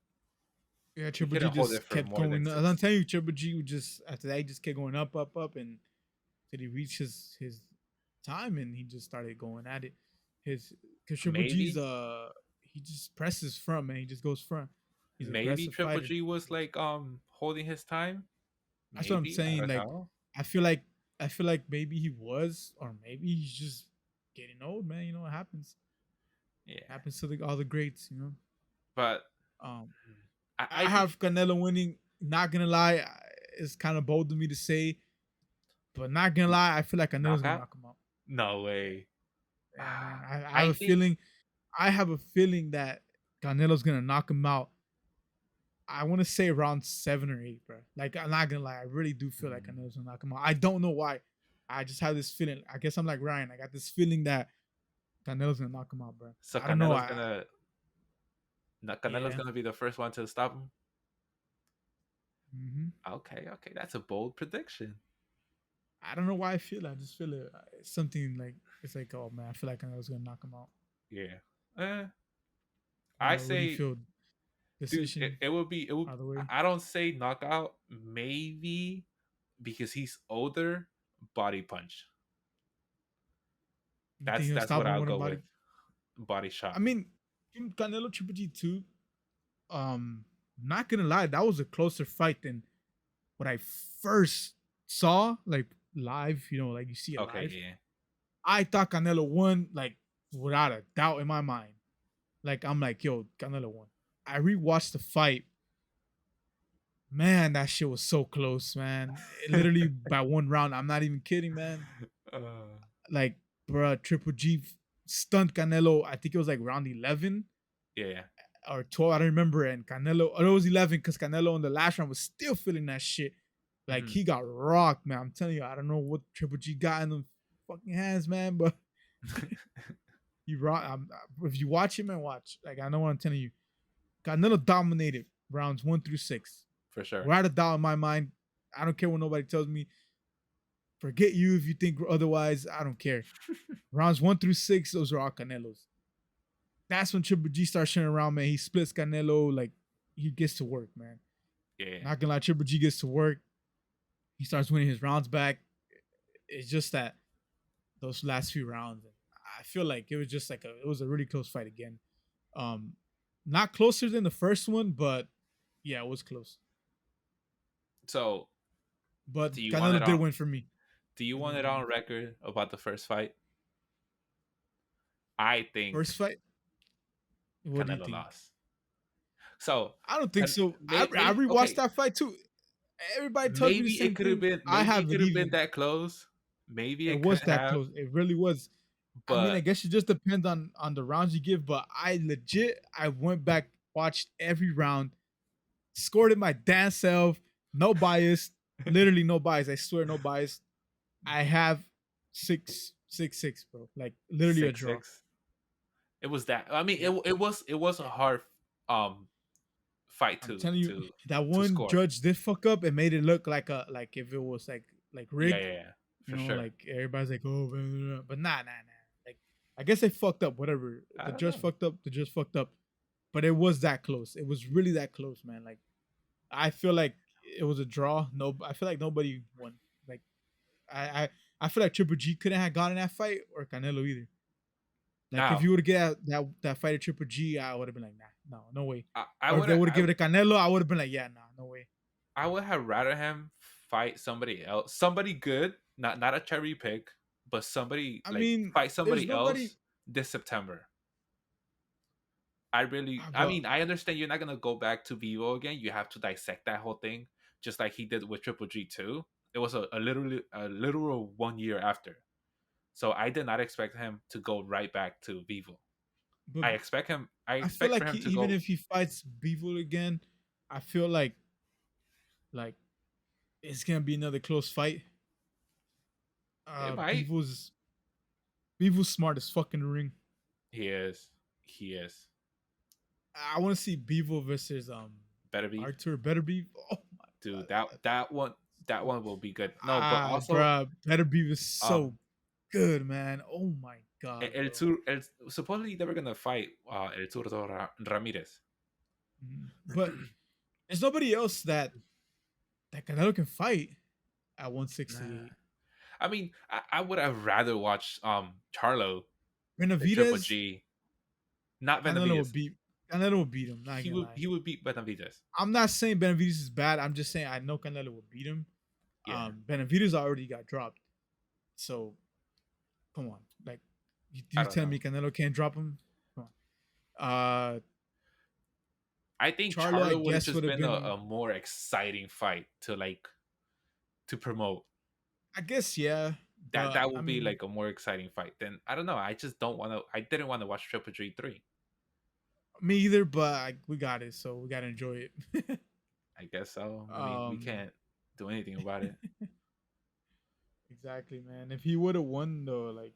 Yeah, he Triple G couldn't hold it just for kept more than going. As I'm six. telling you, Triple G would just after that he just kept going up, up, up, and till he reached his time, and he just started going at it. His because Triple G's Maybe he just presses front, man. He just goes front. He's an maybe aggressive Triple fighter. G was like holding his time. That's what I'm Maybe I saying. don't Like know. I feel like I feel like maybe he was, or maybe he's just getting old, man. You know what happens? Yeah, Happens to all the greats, you know. but Um, I I think have Canelo winning. Not gonna lie, it's kind of bold of me to say, but not gonna lie, I feel like Canelo's gonna knockout. knock him out. No way. Yeah, man. I have I a think feeling. I have a feeling that Canelo's gonna knock him out. I want to say around 7 or 8, bro. Like I'm not gonna lie, I really do feel like mm, Canelo's gonna knock him out. I don't know why. I just have this feeling. I guess I'm like Ryan. I got this feeling that Canelo's gonna knock him out, bro. so. I don't know. I Canelo's yeah. gonna be the first one to stop him. hmm Okay, okay, that's a bold prediction. I don't know why I feel. I just feel it. It's something like it's like, oh man, I feel like Canelo's gonna knock him out. Yeah. Eh, I don't I know. What do you say, feel? dude, Decision it would be it would. either way. I don't say knockout. Maybe because he's older. Body punch. You think he'll That's stop what him I'll with a go body? with. Body shot. I mean, Canelo Triple G too. Not gonna lie, that was a closer fight than what I first saw, like live. You know, like you see it Okay, live. yeah. I thought Canelo won, like without a doubt in my mind. Like I'm like, yo, Canelo won. I rewatched the fight. Man, that shit was so close, man. It literally by 1 round. I'm not even kidding, man. uh, Like, bruh, Triple G stunned Canelo. I think it was like round 11 yeah. or 12. I don't remember. And Canelo, or it was 11 because Canelo in the last round was still feeling that shit. Like Hmm. he got rocked, man. I'm telling you, I don't know what Triple G got in them fucking hands, man, but he rock. If you watch him and watch, like I know what I'm telling you, Canelo dominated rounds 1 through 6, For sure. without a doubt in my mind. I don't care what nobody tells me. Forget you if you think otherwise. I don't care. Rounds 1 through 6, those are all Canelos. That's when Triple G starts turning around, man. He splits Canelo, like he gets to work, man. Yeah. Not gonna lie, Triple G gets to work. He starts winning his rounds back. It's just that those last few rounds, I feel like it was just like it was a really close fight again. Um, Not closer than the first one, but yeah, it was close. So, But do you want it Canelo did on? win for me. Do you want Canelo it did on win. record about the first fight? I think First fight, what do you Canelo think? lost. So, I don't think so. I maybe rewatched okay. that fight too. Everybody tells me the Maybe it same could have thing. been. I Maybe it haven't could have been even. that close. Maybe It it could was that have. close. It really was. I mean, I But guess it just depends on the rounds you give. But I went back, watched every round, scored it my damn self, no bias, literally no bias. I swear, no bias. I have 6-6-6, bro. Like literally a six draw. six. It was that. I mean, Yeah, it was a yeah. hard um fight I'm telling you, to that to one score. judge did fuck up and made it look like if it was like Yeah, rigged. yeah, yeah, You for know, sure. like everybody's like, oh, blah, blah, blah. But nah. Like I guess they fucked up. Whatever. I The don't judge know. fucked up. The judge fucked up. But it was that close. It was really that close, man. Like I feel like it was a draw. No, I feel like nobody won. Like I I, I feel like Triple G couldn't have gotten that fight or Canelo either. Like if Now, you would have get that fight at Triple G, I would have been like, nah, no way. I Or if would they would have given it to Canelo, I would have been like, yeah, nah, no way. I would have rather him fight somebody else, somebody good, not a cherry pick, but somebody I like mean, fight there's somebody nobody. else this September. I really, I But mean, I understand you're not gonna go back to Vivo again. You have to dissect that whole thing, just like he did with Triple G two. It was a literal 1 year after. So I did not expect him to go right back to Vivo. but I I feel expect for like him to even go. if he fights Beevil again, I feel like it's gonna be another close fight. It might. Beevil's smart as fucking ring. He is. He is. I want to see Beevil versus Better be, Arthur. Better be. Oh my god. dude. That one will be good. No, but also Bruh, Better be was so um good, man. Oh my god, bro. Supposedly they were gonna fight El Zurdo Ramirez. But there's nobody else that Canelo can fight at Nah. 168. I mean, I would have rather watched Charlo than Triple Benavidez, G, not Canelo would Benavidez. beat Canelo would beat him. Not gonna lie. He would beat Benavidez. I'm not saying Benavidez is bad. I'm just saying I know Canelo will beat him. Yeah. Benavidez already got dropped, so come on. Like I you don't tell know. me Canelo can't drop him? Come on. I think Charlo, I Charlo would have guess just would have been been. a more exciting fight to like to promote. I guess yeah, but That I would be mean like a more exciting fight. Then I don't know. I just don't want to. I didn't want to watch Triple G three. me either. But we got it, so we gotta enjoy it. I guess so. I mean, we um, can't do anything about it. exactly, man. If he would have won though, like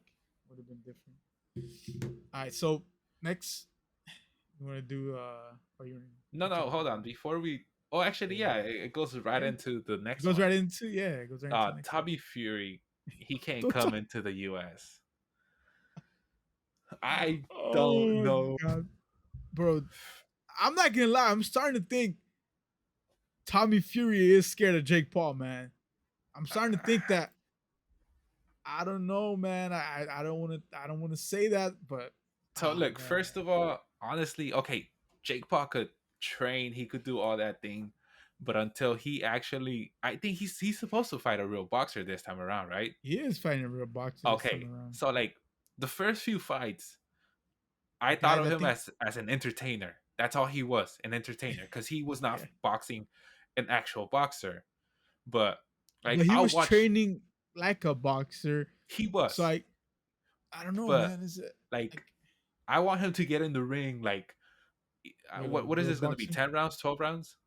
would have been different. All right, so next you want to do or No, you no, talking hold on. about? Before we, oh, actually, Yeah, yeah, it goes right yeah. into the It next goes one. right into it goes right into the next one. Tommy Fury, he can't Don't come talk. into the U.S. I don't Oh my know. god, bro! I'm not gonna lie. I'm starting to think Tommy Fury is scared of Jake Paul, man. I'm starting to think that. I don't know, man. I don't want to say that, but So oh look, man, first of all, honestly, okay, Jake Paul could train, he could do all that thing, but until he actually, I think he's supposed to fight a real boxer this time around, right? he is fighting a real boxer this time Okay, around. so like the first few fights, The I thought guy of that him think, as an entertainer. That's all he was, an entertainer, because he was not yeah, boxing an actual boxer. But like but he I'll was watch, training like a boxer. he So was, I don't know, but man. Is it like like I want him to get in the ring. Like with a what is real this going to be? boxer? 10 rounds, 12 rounds?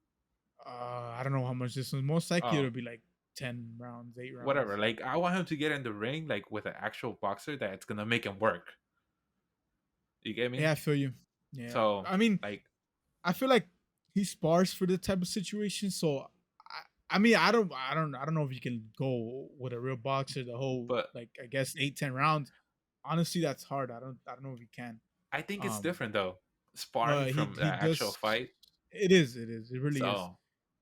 I don't know how much this was. Most likely Oh, it'll be like 10 rounds, 8 rounds. whatever. Like I want him to get in the ring like with an actual boxer that's gonna make him work. You get me? Yeah, I feel you. Yeah, So I mean, like, I feel like he spars for the type of situation. So I mean, I don't know if you can go with a real boxer the whole but like I guess 8-10 rounds. Honestly, that's hard. I don't know if you can. I think it's Um, different though, sparring but from the he actual does. fight. It really is. So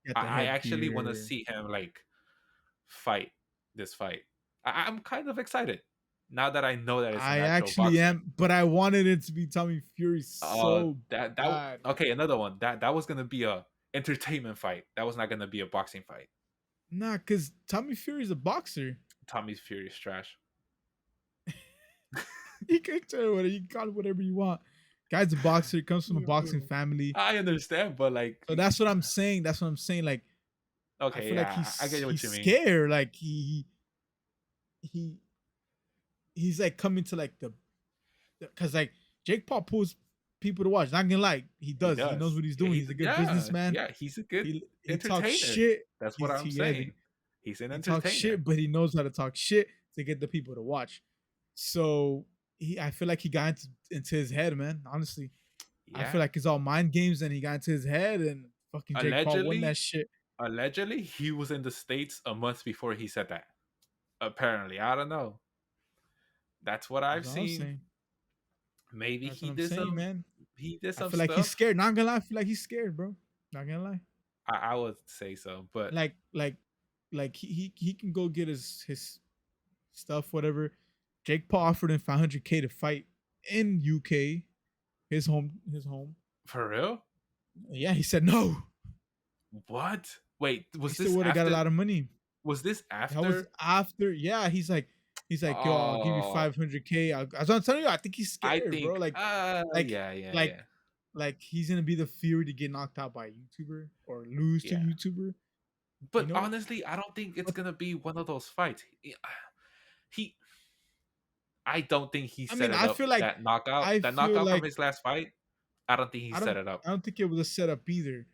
Got the I actually want to headgear. see him like fight this fight. I'm kind of excited now that I know that it's an I actual actually boxer. am, but I wanted it to be Tommy Fury so That bad, man. okay. Another one that was gonna be a entertainment fight. That was not gonna be a boxing fight. Nah, cause Tommy Fury's a boxer. Tommy's Fury is trash. You can tell whatever you can call it whatever you want. Guy's a boxer. He comes from a boxing family. I understand, but like, So that's what I'm saying. That's what I'm saying. Like I okay, feel like yeah, I get what he's you mean. scared. Like he he's like coming to like the because like Jake Paul pulls people to watch. Not gonna lie, he He does. He knows does. what he's Yeah, doing. He's a good businessman. yeah. He's a good He talks entertainer. shit. That's what I'm Yeah, saying. He's an he talks entertainer. shit, but he knows how to talk shit to get the people to watch. So I feel like he got into his head, man. Honestly, I feel Yeah. like it's all mind games, and he got into his head, and fucking Jake Paul won that Allegedly, shit. allegedly, he was in the States a month before he said that. Apparently, I don't know. That's what I've That's what I'm seen. saying. Maybe That's what I'm saying, man. he did I some feel like he's stuff. scared. Not gonna lie, I feel like he's scared, bro. Not gonna lie. I would say so, but Like, like, like he can go get his stuff, whatever. Jake Paul offered him 500K to fight in UK, his home. for real? Yeah, he said no. What? Wait, He still would have got a lot of money. was this That was after? after. Yeah, he's like, yo, I'll give you Oh, 500K. As I'm telling you, I think he's I scared, bro. think Like, yeah, yeah, like, yeah. like he's gonna be the Fury to get knocked out by a YouTuber or lose to a Yeah. YouTuber. You But know, honestly, I don't think it's but going to be one of those fights. He I don't think he I set mean, it up. I That feel knockout from like his last fight, I don't think he set it up. I don't think it was a setup either.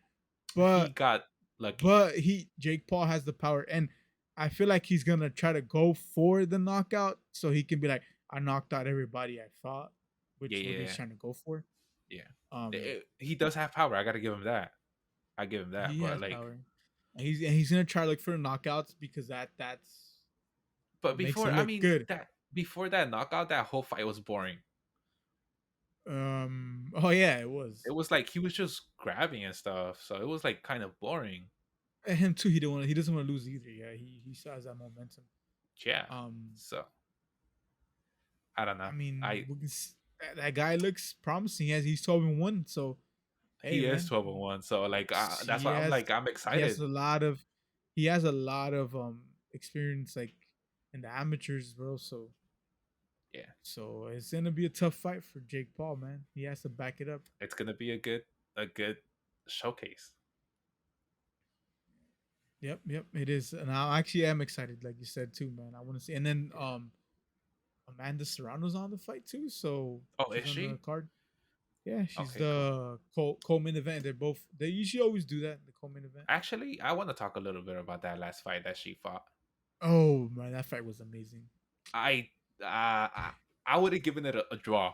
He But got lucky. but Jake Paul has the power, and I feel like he's gonna try to go for the knockout so he can be like, I knocked out everybody I fought, Yeah, which what yeah, he's trying to go for. yeah. Um, He does have power. I got to give him that. I give him that. he But has like, power, and he's gonna try to look for the knockouts because that's but what makes before it I look mean good. that before that knockout, that whole fight was boring. Oh yeah, it was. It was like he was just grabbing and stuff, so it was like kind of boring. And him too. He doesn't want to lose either. Yeah, he still has that momentum. Yeah. Um, So I don't know. I mean, I that guy looks promising. He's 12-1. So hey, He is man, 12-1, so like that's he why I'm has like I'm he has excited. a lot of he has a lot of experience like in the amateurs, bro. Yeah, So it's gonna be a tough fight for Jake Paul, man. He has to back it up. it's gonna be a good showcase. Yep, it is. And I actually am excited, like you said too, man. I want to see. And then Yeah. Amanda Serrano's on the fight too, so Oh, is she's on the she? card. Yeah, she's Okay, cool. the co-main event. They usually always do that, the co-main event. Actually, I want to talk a little bit about that last fight that she fought. Oh man, that fight was amazing. I I would have given it a draw.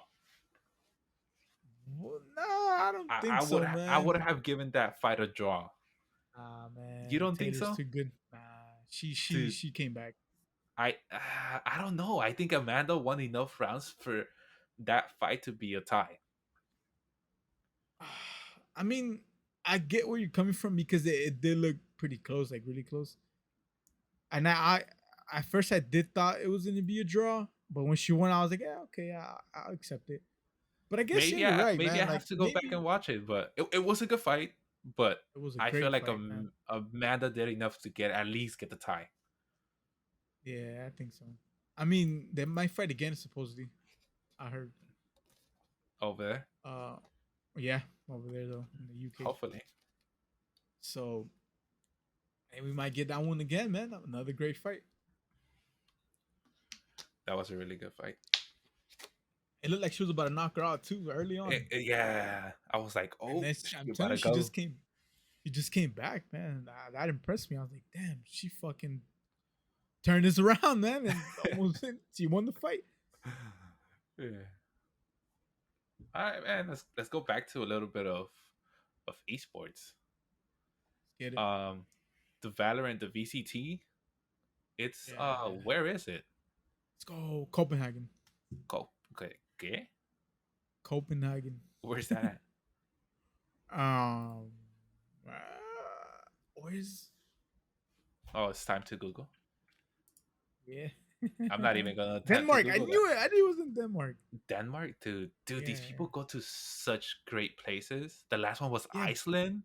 Well, no, I don't think so, I man. would have given that fight a draw. Ah You man, don't think Taylor's so, too good. Nah, dude? she came back. I don't know. I think Amanda won enough rounds for that fight to be a tie. I mean, I get where you're coming from because it did look pretty close, like really close. And I at first I did thought it was gonna be a draw, but when she won, I was like, yeah, okay, I'll accept it. But I guess yeah, you're right, Maybe I man. have Like to go back maybe and watch it, but it was a good fight. But it was a I feel great like fight, man. Amanda did enough to get at least get the tie Yeah, I think so. I mean, they might fight again supposedly. I heard. over there. Uh, yeah, over there though in the UK. Hopefully, So, and we might get that one again, man. Another great fight. that was a really good fight. It looked like she was about to knock her out too early on, Yeah, I was like, and oh, then I'm she about telling you, to go. she just came back, man. That impressed me. I was like, damn, she fucking turn this around, man, and almost she won the fight. Yeah. All right, man. Let's go back to a little bit of esports. Get it? Um, the Valorant, the VCT. It's Yeah. where is it? Let's go Copenhagen. Go. Okay. Okay. Copenhagen. Where's that at? Um, uh, where's Oh, it's time to Google. yeah. I'm not even gonna attempt to Denmark. I Google that. knew it. I knew it was in Denmark. Denmark, dude, these Yeah. people go to such great places. The last one was Yeah. Iceland.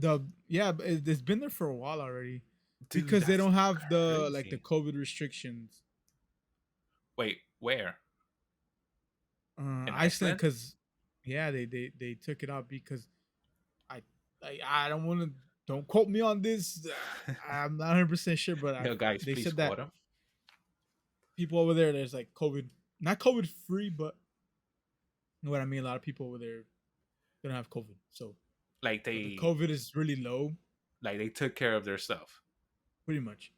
But it's been there for a while already Dude, because they that's don't have the crazy. COVID restrictions. Wait, where? In Iceland, Iceland? because yeah, they took it out because I I don't want to. Don't quote me on this. I'm not 100% sure, but No, guys, they please said that quote them. people over there, there's like COVID, not COVID free, but you know what I mean. A lot of people over there they don't have COVID, Like so the they, COVID is really low, like they took care of their stuff. pretty much.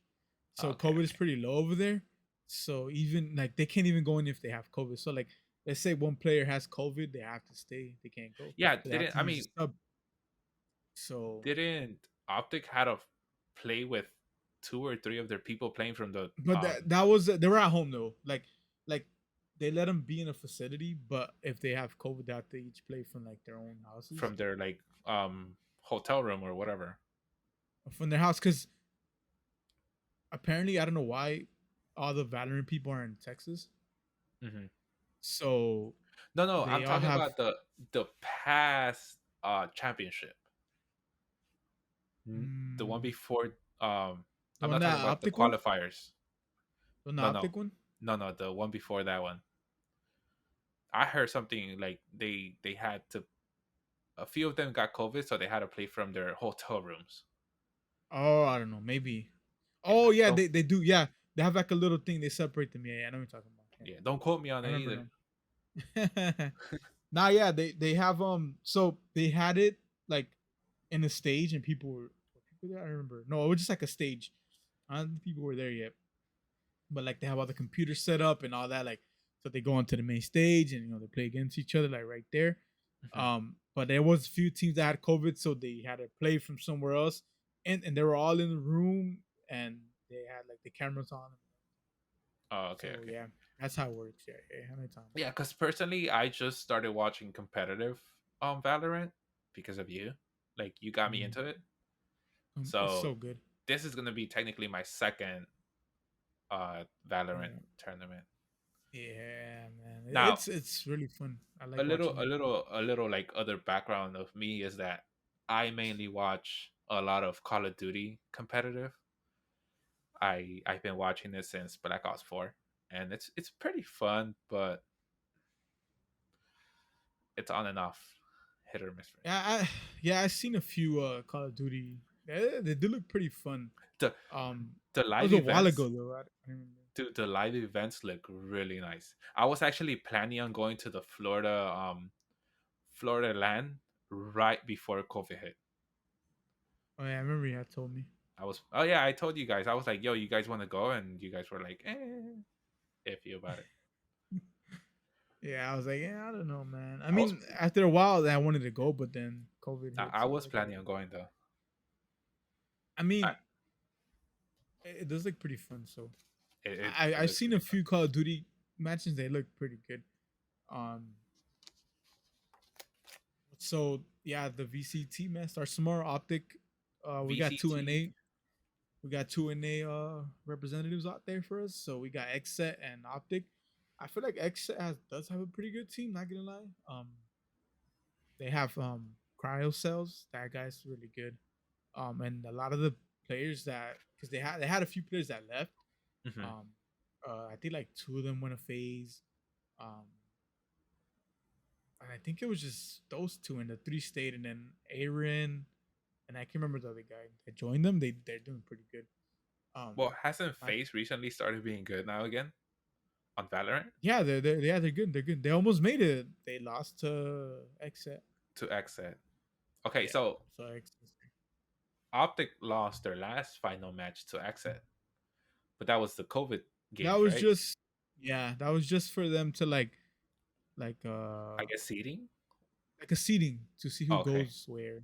So Okay, COVID is okay. pretty low over there. So even like they can't even go in if they have COVID. So like let's say one player has COVID, they have to stay. They can't go. Yeah, So they have didn't to I use mean a sub. So didn't Optic had to play with two or three of their people playing from the but that was they were at home though. Like they let them be in a facility, but if they have COVID, they have to each play from like their own houses, from their like hotel room or whatever. from their house. Because apparently, I don't know why all the Valorant people are in Texas, Hmm. so No, no, I'm they all talking have about the past championship. The one mm, before the I'm one not talking that about the optic one, qualifiers. the one the No, no. optic one. No, no, the one before that one. I heard something like they had to a few of them got COVID, so they had to play from their hotel rooms. Oh, I don't know, maybe. Yeah. Oh yeah, Don't they do. Yeah, they have like a little thing they separate them. Yeah, I know what you're talking about. yeah, don't quote me on I it either. remember now. Now, yeah, they have so they had it like in a stage and were people there? I remember. No, it was just like a stage. I don't think people were there yet. But like they have all the computers set up and all that, like so they go onto the main stage and they play against each other like right there. Mhm. But there was a few teams that had COVID, so they had to play from somewhere else. And they were all in the room and they had like the cameras on. Oh, okay, So okay. yeah, that's how it works. Yeah, yeah, I know Tom. Yeah, because personally, I just started watching competitive Valorant because of you. Like you got me Mm. into it. It's So so good. this is gonna be technically my second Valorant Yeah. tournament. Yeah, man. Now, It's really fun. I like watching it. a little like other background of me is that I mainly watch a lot of Call of Duty competitive. I've been watching it since Black Ops 4, and it's pretty fun, but it's on and off, hit or miss for me. Yeah, yeah, I've seen a few Call of Duty. They do look pretty fun. The Um, the that was live a while events, ago though. I remember. dude, the live events look really nice. I was actually planning on going to the Florida land right before COVID hit. Oh yeah, I remember you had told me. Oh yeah, I told you guys. I was like, yo, you guys want to go? And you guys were like, iffy about it. Yeah, I was like, yeah, I don't know, man. I I was mean, after a while, I wanted to go, but then COVID hit, I so I was was like, all planning right. on going though. I I, mean, it does look pretty fun. So it I've looks seen a really fun. few Call of Duty matches. They look pretty good. Um, so yeah, the VCT man starts tomorrow. Optic, we got two and VCT. eight. We got two and a representatives out there for us. So we got Xset and Optic. I feel like Xset does have a pretty good team. Not gonna lie. They have Cryo Cells. That guy's really good. And a lot of the players that because they had a few players that left. Hmm. Um, I think like two of them went a phase. Um, and I think it was just those two, and the three stayed, and then Aaron and I can't remember the other guy that joined them. They're doing pretty good. Um, Well, hasn't I Face recently started being good now again on Valorant Yeah, they're good. They're good. They almost made it. They lost to Xset. to Exit? Okay, Yeah. so So X. Optic lost their last final match to Exit. But that was the COVID That games, was right? just yeah, that was just for them to like I guess seeding. like a seating to see who Okay, goes where.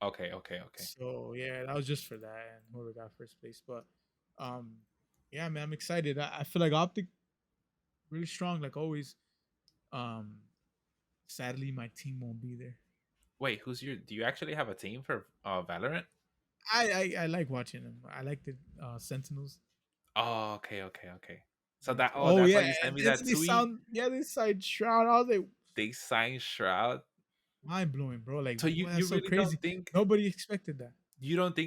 okay, okay, okay. So yeah, that was just for that and whoever got first place. But um yeah, man, I'm excited. I feel like Optic really strong, like always. Um Sadly my team won't be there. Wait, who's your? Do you actually have a team for Valorant? I like watching them. I like the Sentinels. Oh, okay, okay, okay. So Yeah. that Oh that's why yeah, you sent me and that they tweet. sound yeah, they side shroud. I was like They signed Shroud. mind blowing, bro. Like So what? you That's so really crazy. don't think Nobody expected that.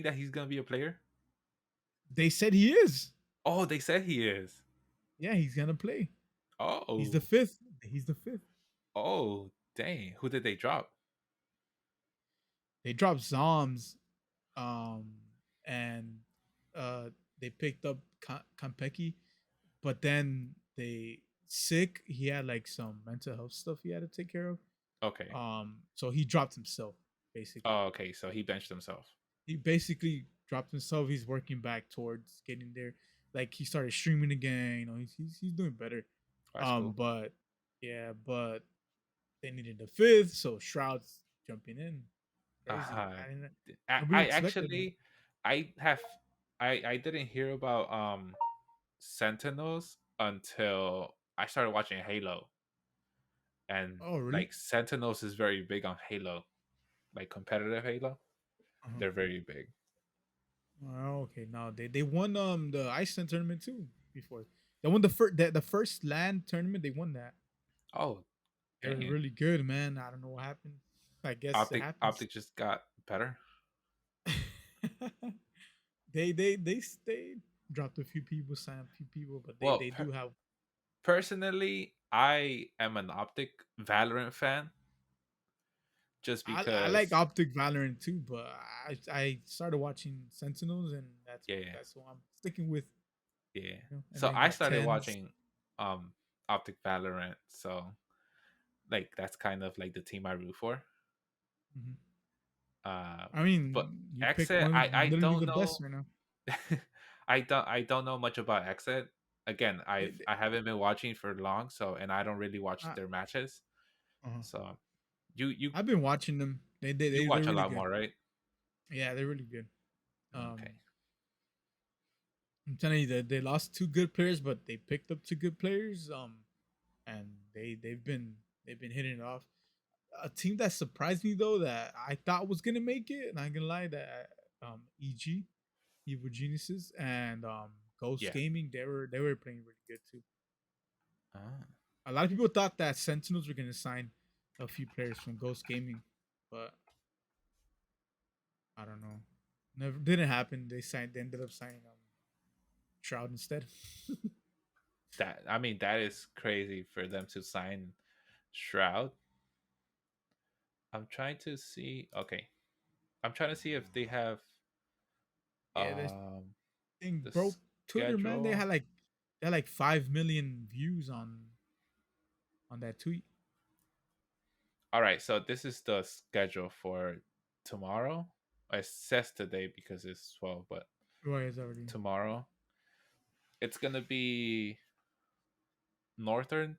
that he's gonna be a player? They said he is. Oh, they said he is. Yeah, he's gonna play. He's the Oh, fifth. He's the fifth. oh, dang. Who did they drop? They dropped Zoms, um, and uh, they picked up Kampeki, but then they sick. He had like some mental health stuff he had to take care of. Okay. So he dropped himself basically. Oh, okay. So he benched himself. He basically dropped himself. He's working back towards getting there. Like he started streaming again. You know, he's doing better. That's cool. But yeah, but they needed the fifth, so Shroud's jumping in. Crazy. Uh, I didn't. I Nobody expected that. actually, I have, I didn't hear about Sentinels until I started watching Halo, and Oh, really? like Sentinels is very big on Halo, like competitive Halo. Uh-huh. They're very big. Oh, okay. No, they won the Iceland tournament too before. They won the first land tournament. They won that. Oh, They were dang. really good, man. I don't know what happened. I guess it happens. Optic just got better. They dropped a few people, signed a few people, but Well, they do have. personally, I am an Optic Valorant fan just I like because. Optic Valorant too, but I started watching Sentinels, and Yeah, that's what I'm sticking with. yeah. You know? And So then I got started tens. watching Optic Valorant, so like that's kind of like the team I root for. Mhm. Uh, I but mean, you pick Exit, one of I literally don't the best know. right now. I don't know much about Exit. Again, They, they, I haven't been watching for long, so and I don't really watch uh, their matches. uh So you I've been watching them. you They're watch a really lot good. more, right? Yeah, they're really good. Um, Okay. I'm telling you that they lost two good players, but they picked up two good players. And they've been hitting it off. A team that surprised me though that I thought was gonna make it, not gonna lie, that EG Evil Geniuses and Ghost Yeah. Gaming they were playing really good too. Ah. A lot of people thought that Sentinels were gonna sign a few players from Ghost Gaming, but I don't know. Never didn't happen. They ended up signing Shroud instead. That I mean that is crazy for them to sign Shroud. I'm trying to see. Okay, I'm trying to see if they have Yeah, this um thing the broke Twitter, man. schedule. They had like 5 million views on that tweet. All right, so this is the schedule for tomorrow. It says today because it's 12, but Roy is already. tomorrow it's gonna be Northern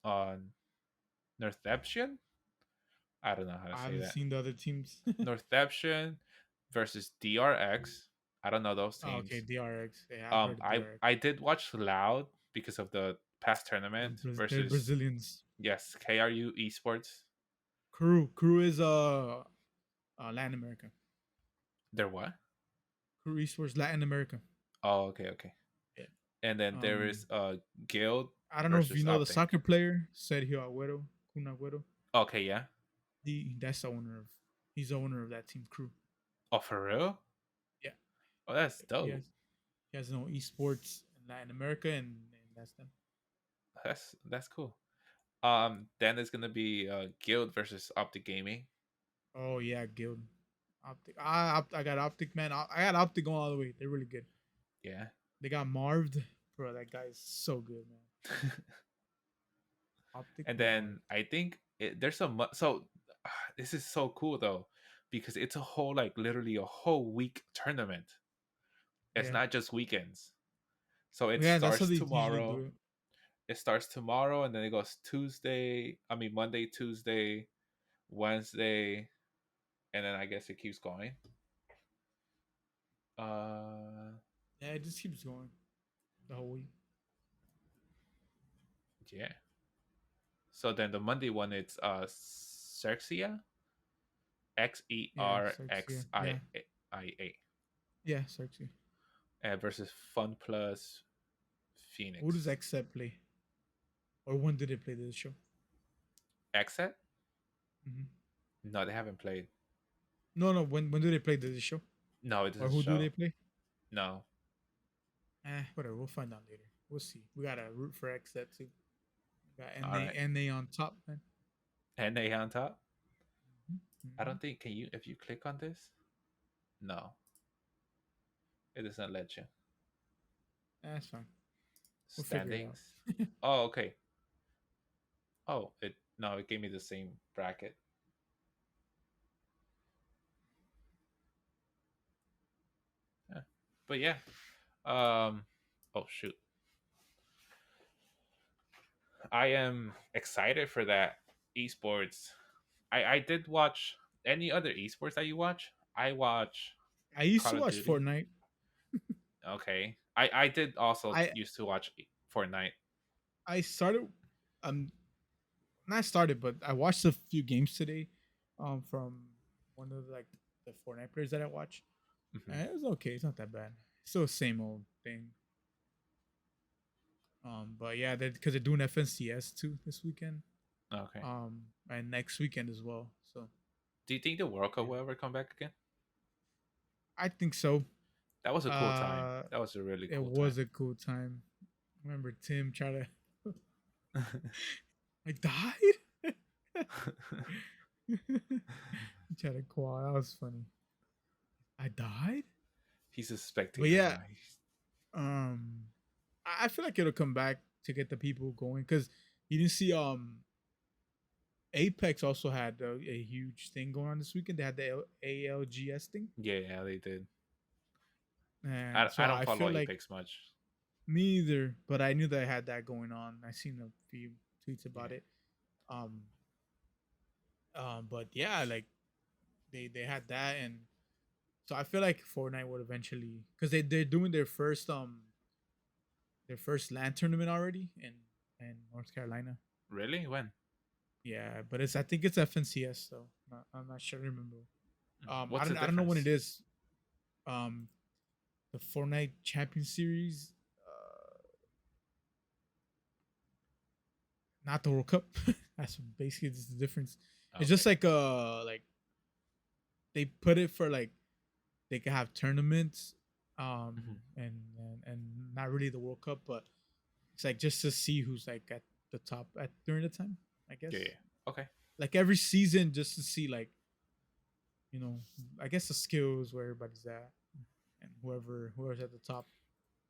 on Northeption. I don't know how to I say haven't that. seen the other teams. Northeption versus DRX. I don't know those Oh, okay, teams. DRX. Yeah, I've heard of DRX. I did watch Loud because of the past tournament They're versus Brazilians. yes KRU Esports. Crew is Latin America. They're what? Crew Esports Latin America. Oh, okay, okay. Yeah. And then there Um, is Guild I don't know if you versus know the Optic. soccer player Sergio Agüero, Kun Agüero. Okay, yeah. That's the owner of. He's the owner of that team Crew. Oh, for real? Yeah, Oh, that's he dope. has he has no esports in Latin America, and that's them. That's cool. Then it's gonna be Guild versus Optic Gaming. Oh yeah, Guild. Optic. I got Optic, man. I got Optic going all the way. They're really good. Yeah. They got Marved. Bro, that guy is so good, man. Optic And Marved. then I think there's some so this is so cool though because it's a whole like literally a whole week tournament It's Yeah. not just weekends. So it Yeah, that's how starts they usually do tomorrow. it. It starts tomorrow, and then it goes Tuesday. I mean Monday, Tuesday, Wednesday, and then I guess it keeps going. Uh, Yeah, it just keeps going the whole week. yeah. So then the Monday one, it's Xerxia, Yeah, Xerxia. Yeah. XERXIA, Yeah, Xerxia. versus Fun Plus Who does Phoenix. Xset play? Or when did they play this show? Xset? Hmm. No, they haven't played. No, no. When do they play this show? No, it Or doesn't who do they show. play? No. Whatever. We'll find out later. We'll see. We gotta root for Xset too. We got All right. NA on top, man. And they on top. I Mm-hmm. don't think, can you, if you click on this? No, it doesn't let you. That's fine. We'll figure it Standings. out. Oh, okay. Oh, it no, it gave me the same bracket. Yeah. But yeah. Um. Oh shoot. I am excited for that esports. I did watch any other esports that you watch. I watch I used to Call of watch Duty. Fortnite. Okay. I did also I used to watch Fortnite. I started um not started, but I watched a few games today, from one of like the Fortnite players that I watch. Hmm. And it was okay. It's not that bad. Still the same old thing. But yeah, because they're doing FNCS too this weekend. Okay. And next weekend as well. So Do you think the World Cup yeah, will ever come back again? I think so. That was a cool time. Uh, That was a really it cool time. was a cool time. Remember Tim try to I died. He tried to quad. That was funny. I died. He's a But spectator yeah, now. um, I feel like it'll come back to get the people going because you didn't see Apex also had a huge thing going on this weekend. They had the ALGS thing, Yeah, yeah, they did. and so I don't I follow feel like Apex much. me either, but I knew that I had that going on. I seen a few tweets Yeah. about it. Um, but yeah, like they had that, and so I feel like Fortnite would eventually because they're doing their first LAN tournament already in North Carolina. Really? When? Yeah, but it's I think it's FNCS though. I'm not sure. I remember. What's the I don't know when it difference? is. Um, the Fortnite Champion Series, not the World Cup. That's basically just the difference. It's Okay. just like they put it for like they can have tournaments, Hmm. and not really the World Cup, but it's like just to see who's like at the top at during the time. I Yeah, guess yeah. Okay. like every season just to see like you know I guess the skills where everybody's at and whoever's at the top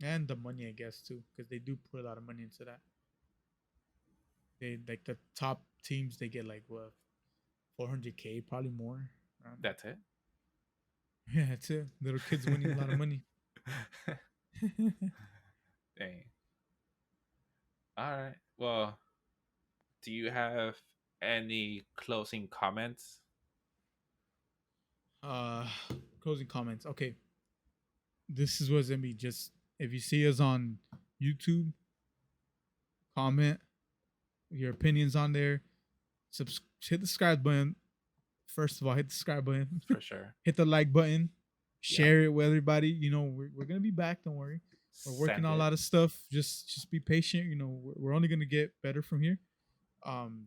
and the money I guess too because they do put a lot of money into that. They like the top teams they get like what 400K probably more. I don't know. That's it. Yeah, that's it. Little kids winning a lot of money. Dang. All right. Well, do you have any closing comments? uh, Closing comments. Okay, this is what's gonna be. Just if you see us on YouTube, comment your opinions on there. Hit the subscribe button. First of all, hit the subscribe button. For sure. Hit the like button. Yep. Share it with everybody. You know we're gonna be back. Don't worry. We're working Send on a it, lot of stuff. Just be patient. You know we're only gonna get better from here. Um,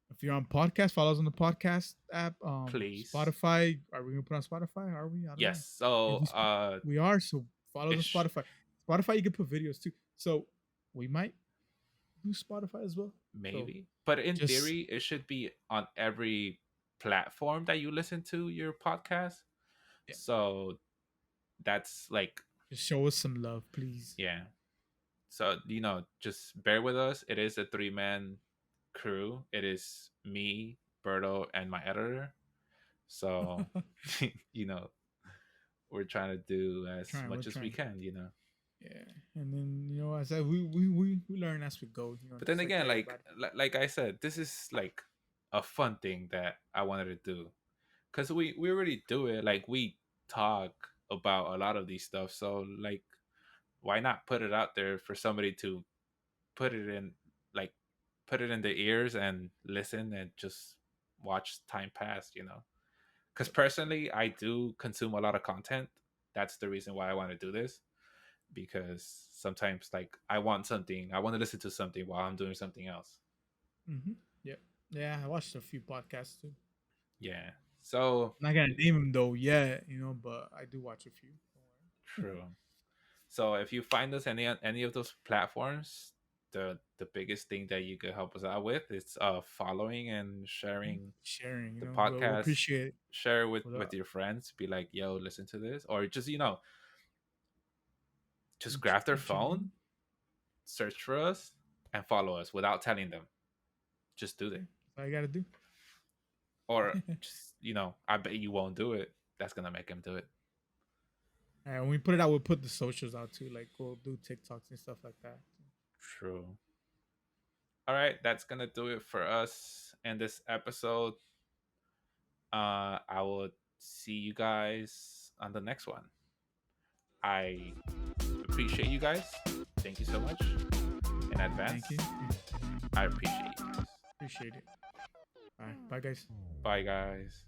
if you're on podcast, follow us on the podcast app. please. Spotify. Are we gonna put on Spotify? Are we? I don't know. Yes. So, If we are, so follow us on ish, Spotify. Spotify, you can put videos too. So we might do Spotify as well. So maybe, but in just theory, it should be on every platform that you listen to your podcast. yeah, So that's like, just show us some love, please. yeah. So just bear with us. It is a three-man crew. It is me, Berto, and my editor. So you know we're trying to do as We're much as we trying. can, you know. Yeah, and then I said we learn as we go. But then Just like again, like everybody. like I said, this is like a fun thing that I wanted to do because we already do it. Like we talk about a lot of these stuff, so like why not put it out there for somebody to put it in, like put it in their ears and listen and just watch time pass, you know. Because Yep. personally I do consume a lot of content. That's the reason why I want to do this, because sometimes like I want to listen to something while I'm doing something else. Mm-hmm. Yep. Yeah, I watched a few podcasts too. Yeah, so Not gonna name them though yet, but I do watch a few. Don't worry. true. So if you find us any of those platforms, the biggest thing that you could help us out with is following and sharing Sharing, the we'll podcast. appreciate it. Share it For the with your friends. Be like, yo, listen to this, or just just each grab their each and phone, search for us, and follow us without telling them. Just do yeah, it, that's all you gotta do. or just I bet you won't do it. That's gonna make them do it. And when we put it out, we'll put the socials out too. Like we'll do TikToks and stuff like that. True. All right, that's gonna do it for us in this episode. I will see you guys on the next one. I appreciate you guys. Thank you so much in advance. Thank you. I appreciate you guys. Appreciate it. All right. Bye, guys. Bye, guys.